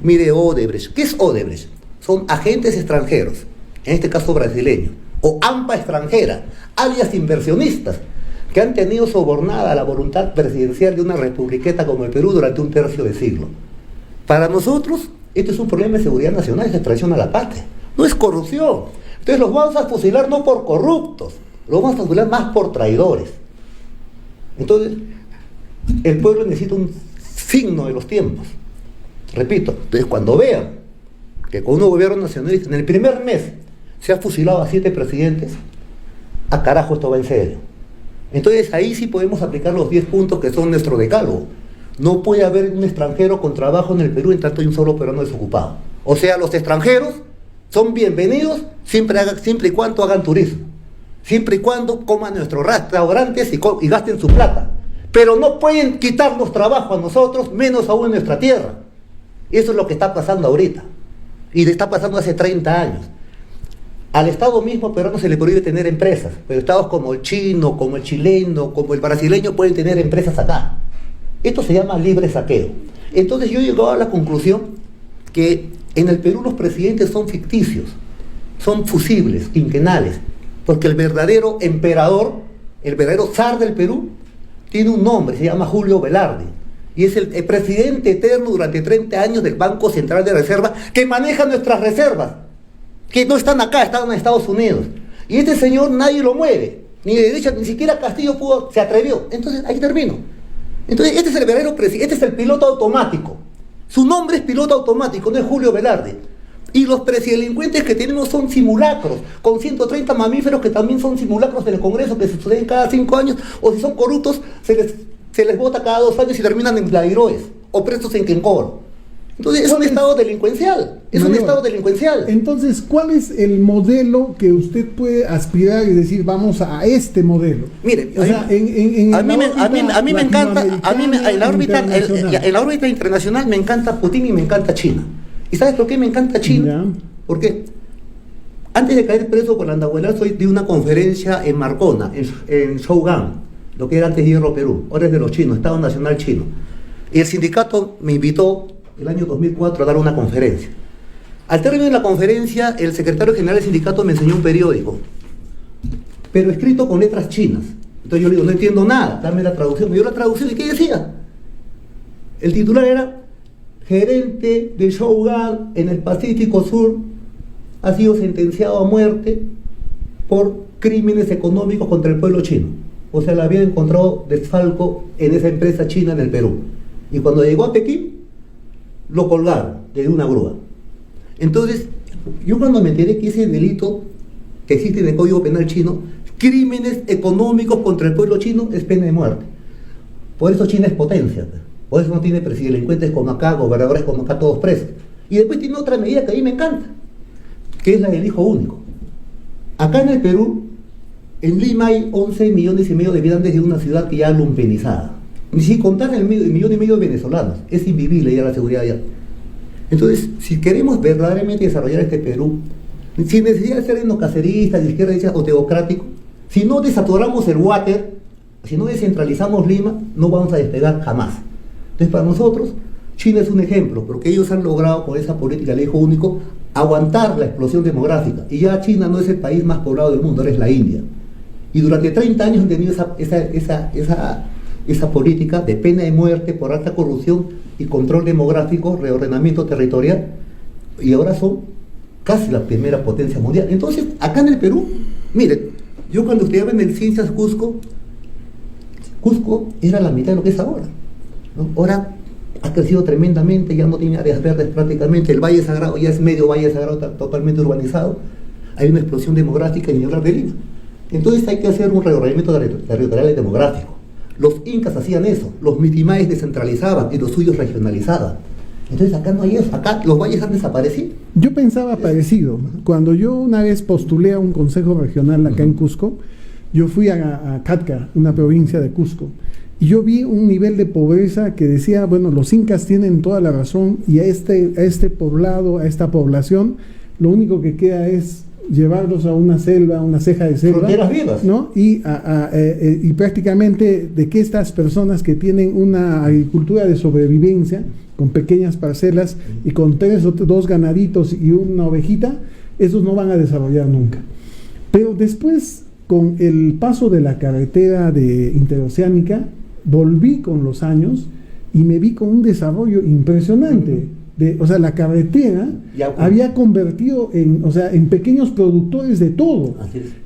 Mire Odebrecht. ¿Qué es Odebrecht? Son agentes extranjeros, en este caso brasileños, o AMPA extranjera, alias inversionistas, que han tenido sobornada la voluntad presidencial de una republiqueta como el Perú durante un tercio de siglo. Para nosotros, esto es un problema de seguridad nacional, es traición a la patria, no es corrupción. Entonces los vamos a fusilar no por corruptos, los vamos a fusilar más por traidores. Entonces, el pueblo necesita un signo de los tiempos. Repito, entonces cuando vean que con un gobierno nacionalista en el primer mes se ha fusilado a 7 presidentes, a carajo esto va en serio. Entonces ahí sí podemos aplicar los 10 puntos que son nuestro decálogo. No puede haber un extranjero con trabajo en el Perú en tanto hay un solo peruano desocupado. O sea, los extranjeros son bienvenidos siempre y cuando hagan turismo, siempre y cuando coman nuestros restaurantes y gasten su plata. Pero no pueden quitarnos trabajo a nosotros, menos aún en nuestra tierra. Eso es lo que está pasando ahorita. Y está pasando hace 30 años. Al Estado mismo peruano se le prohíbe tener empresas, pero estados como el chino, como el chileno, como el brasileño pueden tener empresas acá. Esto se llama libre saqueo. Entonces yo he llegado a la conclusión que en el Perú los presidentes son ficticios, son fusibles, quinquenales, porque el verdadero emperador, el verdadero zar del Perú, tiene un nombre, se llama Julio Velarde, y es el presidente eterno durante 30 años del Banco Central de Reserva, que maneja nuestras reservas, que no están acá, están en Estados Unidos. Y este señor nadie lo mueve, ni de derecha, ni siquiera Castillo se atrevió. Entonces, ahí termino. Entonces, este es el verdadero presidente, este es el piloto automático. Su nombre es piloto automático, no es Julio Velarde. Y los presidelincuentes que tenemos son simulacros, con 130 mamíferos que también son simulacros del Congreso, que se suceden cada 5 años, o si son corruptos, se les vota cada 2 años y terminan en Blairoes, o presos en Quencoro. Entonces es un estado delincuencial, un estado delincuencial. Entonces, ¿cuál es el modelo que usted puede aspirar y decir, vamos a este modelo? Mire, a mí me encanta, en la órbita internacional me encanta Putin y me encanta China. ¿Y sabes por qué me encanta China? Porque antes de caer preso por la andahuelazo di una conferencia en Marcona, en Shougang, lo que era antes Hierro Perú, ahora es de los chinos, Estado Nacional Chino. Y el sindicato me invitó el año 2004 a dar una conferencia. Al término de la conferencia, el secretario general del sindicato me enseñó un periódico, pero escrito con letras chinas. Entonces yo le digo, no entiendo nada, dame la traducción. Me dio la traducción y ¿qué decía? El titular era: gerente de Shougang en el Pacífico Sur ha sido sentenciado a muerte por crímenes económicos contra el pueblo chino. O sea, le había encontrado desfalco en esa empresa china en el Perú. Y cuando llegó a Pekín, lo colgaron de una grúa. Entonces, yo cuando me enteré que ese delito que existe en el Código Penal chino, crímenes económicos contra el pueblo chino, es pena de muerte. Por eso China es potencia, pues. Por eso no tiene delincuentes como acá, gobernadores como acá, todos presos. Y después tiene otra medida que a mí me encanta, que es la del hijo único. Acá en el Perú, en Lima hay 11 millones y medio de habitantes de una ciudad que ya lumpenizada. Ni sin contar el millón y medio de venezolanos. Es invivible ya la seguridad allá. Entonces, si queremos verdaderamente desarrollar este Perú, sin necesidad de ser etnocacerista, de izquierda, derecha o teocrático, si no desatoramos el water, si no descentralizamos Lima, no vamos a despegar jamás. Entonces, para nosotros, China es un ejemplo, porque ellos han logrado con esa política del hijo único aguantar la explosión demográfica. Y ya China no es el país más poblado del mundo, ahora es la India. Y durante 30 años han tenido esa política de pena de muerte por alta corrupción y control demográfico, reordenamiento territorial, y ahora son casi la primera potencia mundial. Entonces, acá en el Perú, miren, yo cuando estudiaba en el Ciencias Cusco era la mitad de lo que es ahora, ¿no? Ahora ha crecido tremendamente, ya no tiene áreas verdes prácticamente, el Valle Sagrado ya es medio Valle Sagrado, está totalmente urbanizado, hay una explosión demográfica y ni hablar de Lima. Entonces hay que hacer un reordenamiento territorial y demográfico. Los incas hacían eso, los mitimaes descentralizaban y los suyos regionalizaban. Entonces acá no hay eso, acá los valles han desaparecido. Yo pensaba parecido. Cuando yo una vez postulé a un consejo regional acá en Cusco, yo fui a Catca, una provincia de Cusco, y yo vi un nivel de pobreza que decía, bueno, los incas tienen toda la razón y a este poblado, a esta población, lo único que queda es llevarlos a una selva, una ceja de selva, fronteras vivas, ¿no? Y prácticamente de que estas personas que tienen una agricultura de sobrevivencia con pequeñas parcelas y con 3 o 2 ganaditos y una ovejita, esos no van a desarrollar nunca. Pero después, con el paso de la carretera interoceánica, volví con los años y me vi con un desarrollo impresionante. O sea, la carretera había convertido en pequeños productores de todo.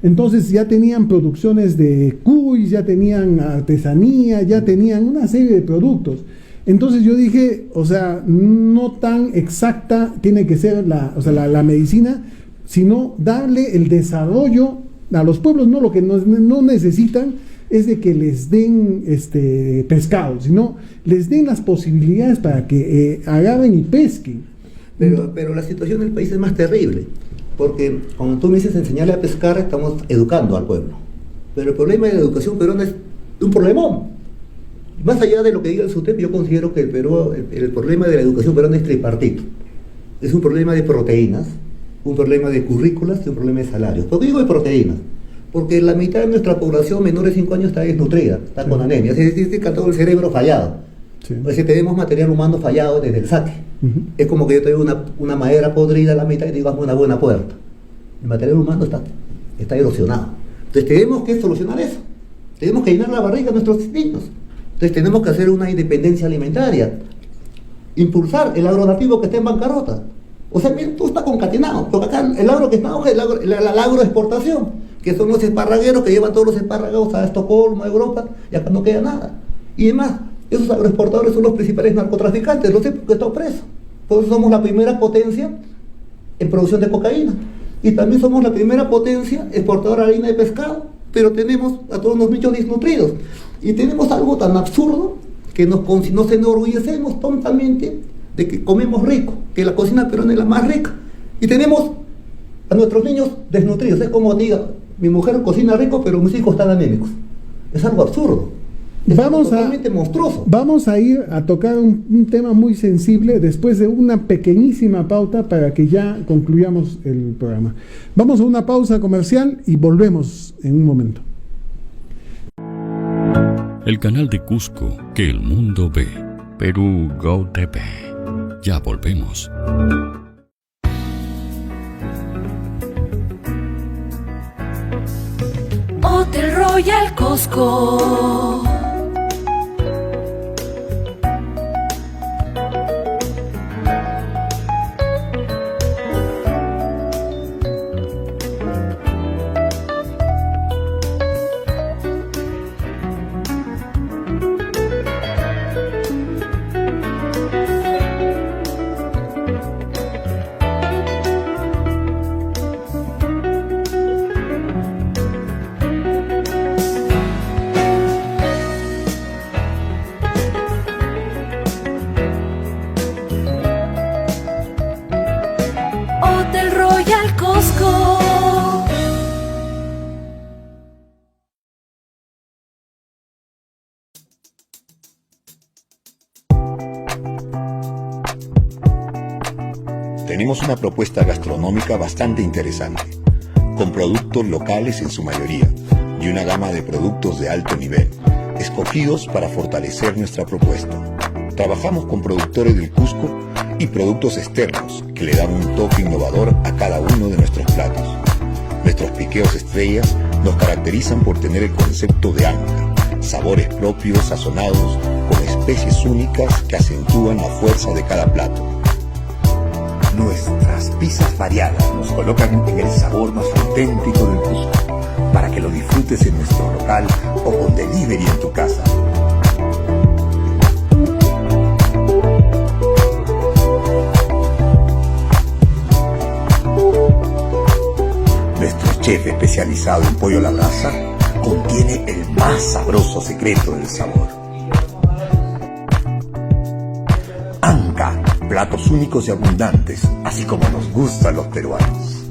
Entonces ya tenían producciones de cuy, ya tenían artesanía, ya tenían una serie de productos. Entonces yo dije, o sea, no tan exacta tiene que ser la medicina, sino darle el desarrollo a los pueblos. No, lo que no necesitan es de que les den pescado, sino les den las posibilidades para que agarren y pesquen. Pero la situación del país es más terrible, porque cuando tú me dices enseñarle a pescar, estamos educando al pueblo. Pero el problema de la educación peruana es un problemón. Más allá de lo que diga el SUTEP, yo considero que el problema de la educación peruana es tripartito. Es un problema de proteínas, un problema de currículas y un problema de salarios. ¿Por qué digo de proteínas? Porque la mitad de nuestra población menor de 5 años está desnutrida, está con anemia, es decir, está todo el cerebro fallado. Sí. Es decir, tenemos material humano fallado desde el saque. Es como que yo tengo una madera podrida a la mitad y digo, hazme una buena puerta. El material humano está erosionado. Entonces tenemos que solucionar eso. Tenemos que llenar la barriga de nuestros niños. Entonces tenemos que hacer una independencia alimentaria, impulsar el agro nativo que está en bancarrota. O sea, mira, todo está concatenado, porque acá el agro que está en auge es la agroexportación, que son los esparragueros que llevan todos los esparragos a Estocolmo, a Europa, y acá no queda nada. Y además, esos agroexportadores son los principales narcotraficantes, lo sé porque están presos. Por eso somos la primera potencia en producción de cocaína. Y también somos la primera potencia exportadora de harina de pescado, pero tenemos a todos los bichos desnutridos. Y tenemos algo tan absurdo que nos enorgullecemos tontamente de que comemos rico, que la cocina peruana es la más rica. Y tenemos a nuestros niños desnutridos. Es como diga, mi mujer cocina rico, pero mis hijos están anémicos. Es algo absurdo. Es totalmente monstruoso. Vamos a ir a tocar un tema muy sensible después de una pequeñísima pauta para que ya concluyamos el programa. Vamos a una pausa comercial y volvemos en un momento. El canal de Cusco que el mundo ve. Perú Go TV. Ya volvemos. Hotel Royal Cusco. tenemos una propuesta gastronómica bastante interesante, con productos locales en su mayoría y una gama de productos de alto nivel, escogidos para fortalecer nuestra propuesta. Trabajamos con productores del Cusco y productos externos que le dan un toque innovador a cada uno de nuestros platos. Nuestros piqueos estrellas nos caracterizan por tener el concepto de anca, sabores propios sazonados con especies únicas que acentúan la fuerza de cada plato. Nuestras pizzas variadas nos colocan en el sabor más auténtico del Cusco, para que lo disfrutes en nuestro local o con delivery en tu casa. Nuestro chef especializado en pollo a la brasa contiene el más sabroso secreto del sabor. Anca, platos únicos y abundantes, así como nos gustan los peruanos.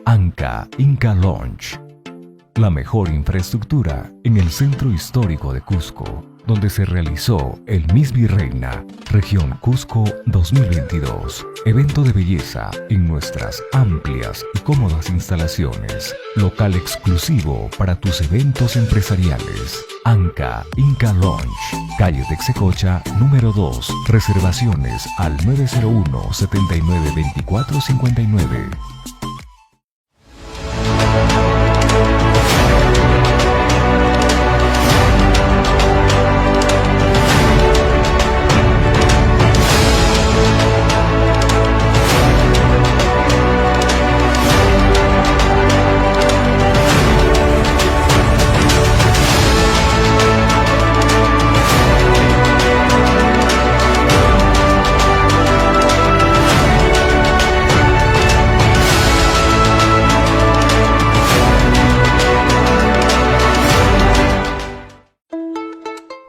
Anca Inca Lounge, la mejor infraestructura en el centro histórico de Cusco, donde se realizó el Miss Virreina Región Cusco 2022, evento de belleza en nuestras amplias y cómodas instalaciones, local exclusivo para tus eventos empresariales. Anca Inca Lounge, calle Texecocha, número 2, reservaciones al 901-792459.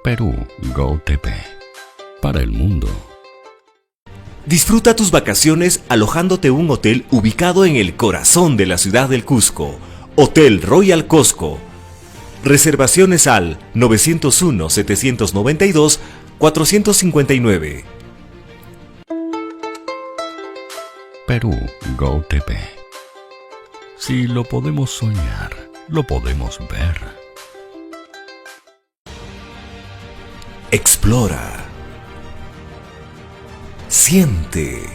Perú Go TV. Para el mundo. Disfruta tus vacaciones alojándote en un hotel ubicado en el corazón de la ciudad del Cusco. Hotel Royal Cusco. Reservaciones al 901-792-459. Perú Go TV. Si lo podemos soñar, lo podemos ver. Explora. Siente.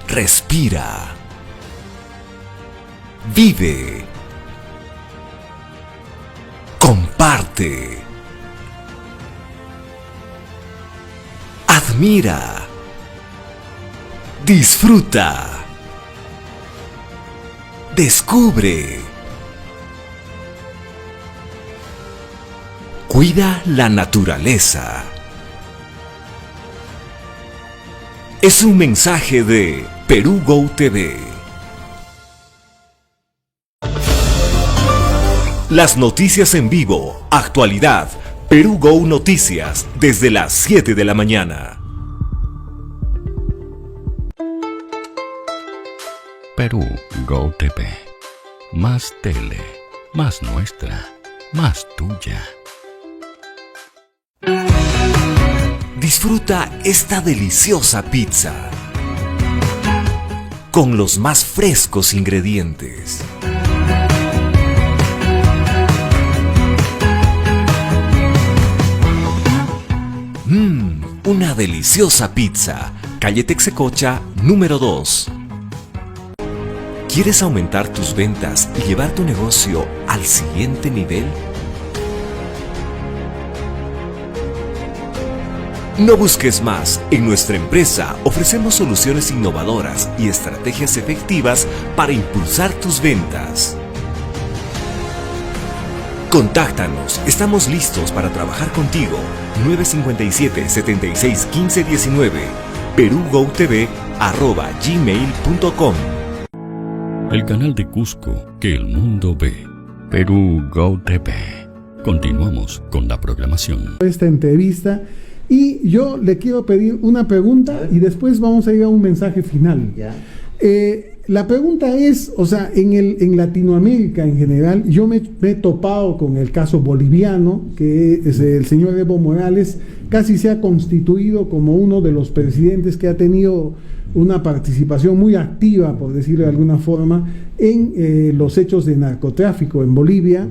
Respira. Vive. Comparte. Admira. Disfruta. Descubre. Cuida la naturaleza. Es un mensaje de Perú Go TV. Las noticias en vivo, actualidad, Perú Go Noticias, desde las 7 de la mañana. Perú Go TV. Más tele, más nuestra, más tuya. Disfruta esta deliciosa pizza con los más frescos ingredientes. Una deliciosa pizza, calle Texecocha, número 2. ¿Quieres aumentar tus ventas y llevar tu negocio al siguiente nivel? No busques más. En nuestra empresa ofrecemos soluciones innovadoras y estrategias efectivas para impulsar tus ventas. Contáctanos, estamos listos para trabajar contigo. 957-761519 perugotv@gmail.com. El canal de Cusco que el mundo ve. Perú Go TV. Continuamos con la programación. Esta entrevista Y yo le quiero pedir una pregunta y después vamos a ir a un mensaje final. Ya. La pregunta es, o sea, en Latinoamérica en general, yo me he topado con el caso boliviano, que es el señor Evo Morales casi se ha constituido como uno de los presidentes que ha tenido una participación muy activa, por decirlo de alguna forma, en los hechos de narcotráfico en Bolivia.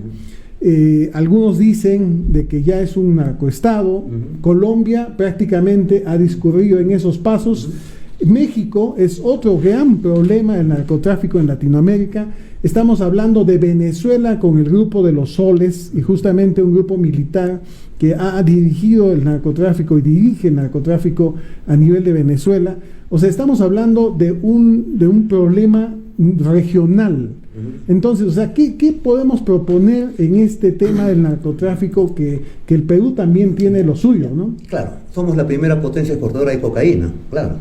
Algunos dicen de que ya es un narcoestado. Colombia prácticamente ha discurrido en esos pasos. México es otro gran problema del narcotráfico en Latinoamérica. Estamos hablando de Venezuela con el grupo de los Soles, y justamente un grupo militar que ha dirigido el narcotráfico y dirige el narcotráfico a nivel de Venezuela. O sea, estamos hablando de un problema regional. Entonces, o sea, ¿qué podemos proponer en este tema del narcotráfico que el Perú también tiene lo suyo, ¿no? Claro, somos la primera potencia exportadora de cocaína, claro,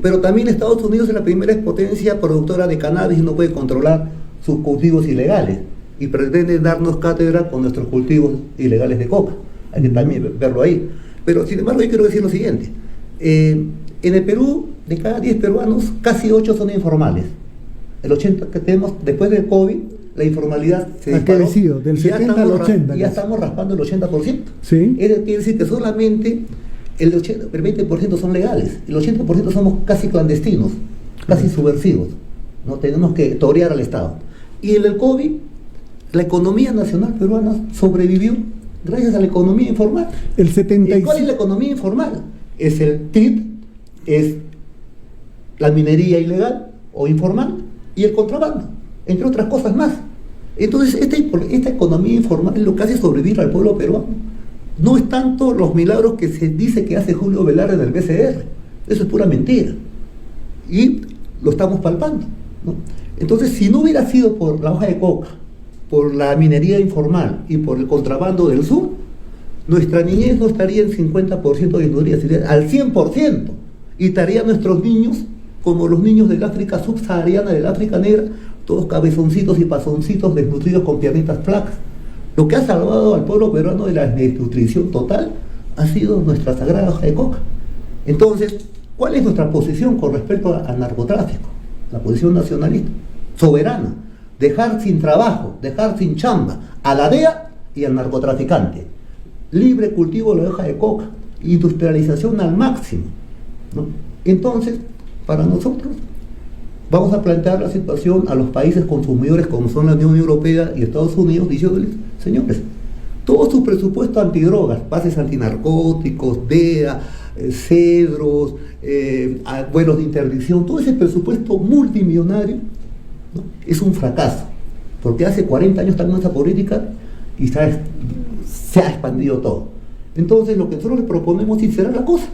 pero también Estados Unidos es la primera potencia productora de cannabis y no puede controlar sus cultivos ilegales y pretende darnos cátedra con nuestros cultivos ilegales de coca. Hay que también verlo ahí. Pero sin embargo yo quiero decir lo siguiente, en el Perú, de cada 10 peruanos, casi 8 son informales. El 80 que tenemos después del COVID, la informalidad se ha crecido del 70 al 80. Ya estamos raspando el 80%. ¿Sí? Eso quiere decir que solamente el 20% son legales, el 80% somos casi clandestinos, casi subversivos. No tenemos que torear al Estado. Y en el COVID, la economía nacional peruana sobrevivió gracias a la economía informal. El 75. ¿Y cuál es la economía informal? Es el TRIP, es la minería ilegal o informal, y el contrabando, entre otras cosas más. Entonces, esta economía informal es lo que hace sobrevivir al pueblo peruano. No es tanto los milagros que se dice que hace Julio Velarde del BCR. Eso es pura mentira. Y lo estamos palpando, ¿no? Entonces, si no hubiera sido por la hoja de coca, por la minería informal y por el contrabando del sur, nuestra niñez no estaría en 50% de industria, sería al 100%. Y estarían nuestros niños como los niños del África subsahariana, del África negra, todos cabezoncitos y pasoncitos desnutridos con piernitas flacas. Lo que ha salvado al pueblo peruano de la desnutrición total ha sido nuestra sagrada hoja de coca. Entonces, ¿cuál es nuestra posición con respecto al narcotráfico? La posición nacionalista, soberana, dejar sin trabajo, dejar sin chamba a la DEA y al narcotraficante. Libre cultivo de la hoja de coca, industrialización al máximo, ¿no? Entonces, para nosotros, vamos a plantear la situación a los países consumidores como son la Unión Europea y Estados Unidos, diciéndoles, señores, todo su presupuesto antidrogas, bases antinarcóticos, DEA, cedros, vuelos de interdicción, todo ese presupuesto multimillonario, ¿no? Es un fracaso, porque hace 40 años está en esa política y se ha expandido todo. Entonces, lo que nosotros les proponemos es sincerar la cosa.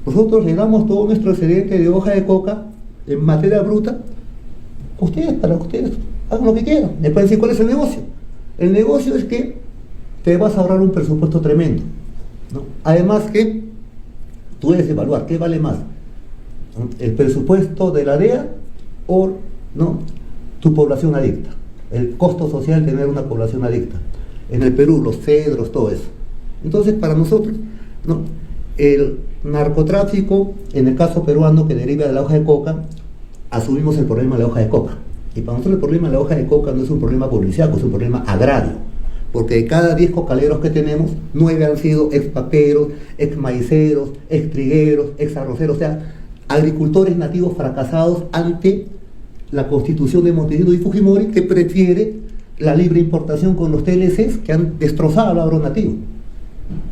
Nosotros le damos todo nuestro excedente de hoja de coca en materia bruta. Para ustedes, hagan lo que quieran. Me pueden decir cuál es el negocio. El negocio es que te vas a ahorrar un presupuesto tremendo, ¿no? Además que tú debes evaluar qué vale más, ¿no? El presupuesto de la DEA o, ¿no?, tu población adicta. El costo social de tener una población adicta. En el Perú, los cedros, todo eso. Entonces, para nosotros, ¿no?, el narcotráfico, en el caso peruano que deriva de la hoja de coca, asumimos el problema de la hoja de coca. Y para nosotros el problema de la hoja de coca no es un problema policiaco, es un problema agrario. Porque de cada 10 cocaleros que tenemos, 9 han sido ex paperos, ex maiceros, ex trigueros, ex arroceros, o sea, agricultores nativos fracasados ante la constitución de Montesinos y Fujimori, que prefiere la libre importación con los TLCs que han destrozado al agro nativo.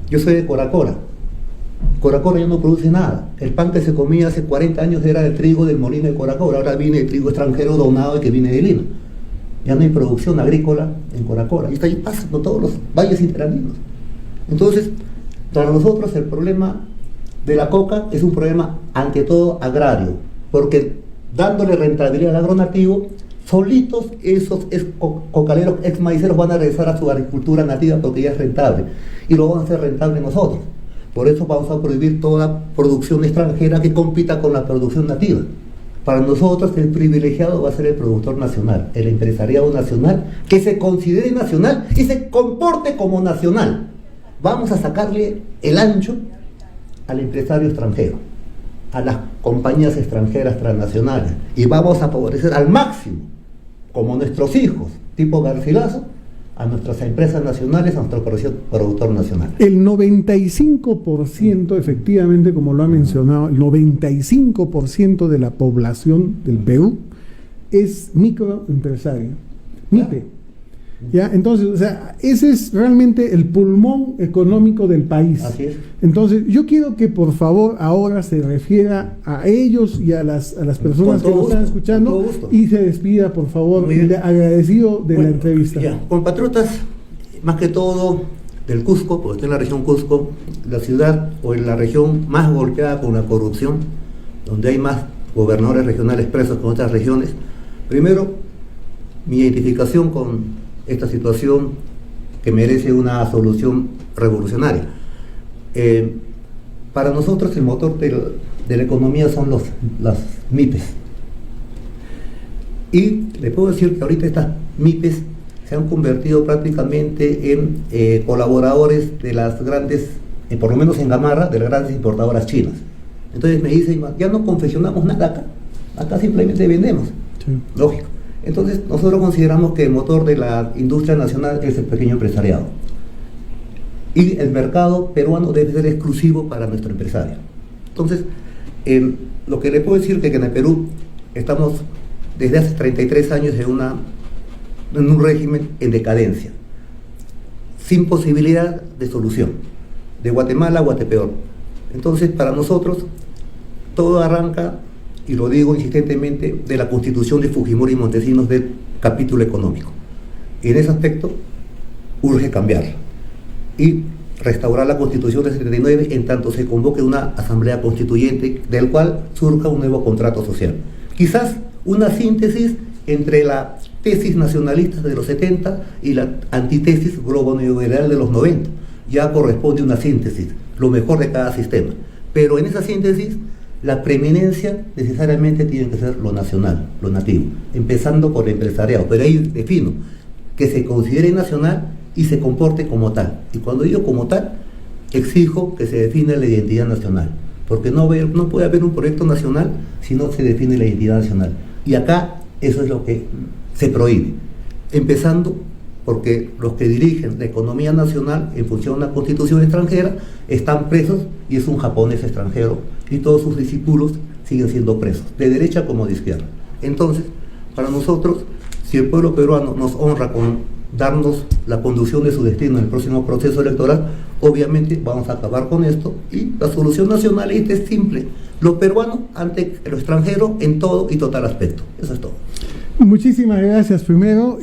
Yo soy de Coracora. Coracora ya no produce nada. El pan que se comía hace 40 años era el trigo del molino de Coracora, ahora viene el trigo extranjero donado y que viene de Lima. Ya no hay producción agrícola en Coracora. Y está ahí pasando todos los valles interandinos. Entonces, para nosotros el problema de la coca es un problema ante todo agrario, porque dándole rentabilidad al agro nativo, solitos esos cocaleros ex maiceros van a regresar a su agricultura nativa porque ya es rentable. Y lo van a hacer rentable nosotros. Por eso vamos a prohibir toda producción extranjera que compita con la producción nativa. Para nosotros el privilegiado va a ser el productor nacional, el empresariado nacional, que se considere nacional y se comporte como nacional. vamos a sacarle el ancho al empresario extranjero, a las compañías extranjeras transnacionales, y vamos a favorecer al máximo, como nuestros hijos, tipo Garcilaso, a nuestras empresas nacionales, a nuestro productor nacional. El 95%, efectivamente, como lo ha mencionado, el 95% de la población del Perú es microempresaria, MIPE. ¿Ya? Entonces, o sea, ese es realmente el pulmón económico del país. Así es. Entonces, yo quiero que por favor ahora se refiera a ellos y a las personas que nos están escuchando y se despida, por favor, agradecido de la entrevista. Ya, compatriotas, más que todo del Cusco, porque estoy en la región Cusco, la ciudad o en la región más golpeada con la corrupción, donde hay más gobernadores regionales presos que en otras regiones. Primero, mi identificación con esta situación que merece una solución revolucionaria. Para nosotros el motor de la economía son las MIPES. Y le puedo decir que ahorita estas MIPES se han convertido prácticamente en colaboradores de las grandes, por lo menos en Gamarra, de las grandes importadoras chinas. Entonces me dicen, ya no confeccionamos nada acá simplemente vendemos. Sí. Lógico. Entonces nosotros consideramos que el motor de la industria nacional es el pequeño empresariado, y el mercado peruano debe ser exclusivo para nuestro empresario. Entonces, lo que le puedo decir es que en el Perú estamos desde hace 33 años en un régimen en decadencia, sin posibilidad de solución, de Guatemala a Guatepeor. Entonces, para nosotros, todo arranca, y lo digo insistentemente, de la constitución de Fujimori y Montesinos del capítulo económico. Y en ese aspecto urge cambiarla y restaurar la constitución del 79 en tanto se convoque una asamblea constituyente del cual surja un nuevo contrato social. Quizás una síntesis entre la tesis nacionalista de los 70 y la antitesis globo neoliberal de los 90. Ya corresponde una síntesis, lo mejor de cada sistema. Pero en esa síntesis, la preeminencia necesariamente tiene que ser lo nacional, lo nativo, empezando por el empresariado, pero ahí defino, que se considere nacional y se comporte como tal. Y cuando digo como tal, exijo que se define la identidad nacional, porque no puede haber un proyecto nacional si no se define la identidad nacional. Y acá eso es lo que se prohíbe, empezando porque los que dirigen la economía nacional en función de una constitución extranjera están presos, y es un japonés extranjero, y todos sus discípulos siguen siendo presos, de derecha como de izquierda. Entonces, para nosotros, si el pueblo peruano nos honra con darnos la conducción de su destino en el próximo proceso electoral, obviamente vamos a acabar con esto, y la solución nacionalista es simple: lo peruano ante lo extranjero en todo y total aspecto. Eso es todo. Muchísimas gracias primero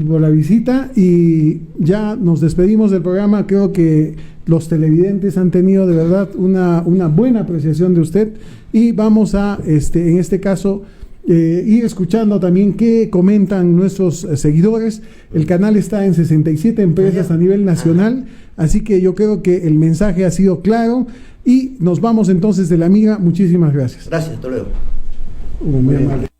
por la visita, y ya nos despedimos del programa. Creo que los televidentes han tenido de verdad una buena apreciación de usted, y vamos a, en este caso, ir escuchando también qué comentan nuestros seguidores. El canal está en 67 empresas a nivel nacional, así que yo creo que el mensaje ha sido claro, y nos vamos entonces de la amiga. Muchísimas gracias. Gracias, hasta luego. Muy amable.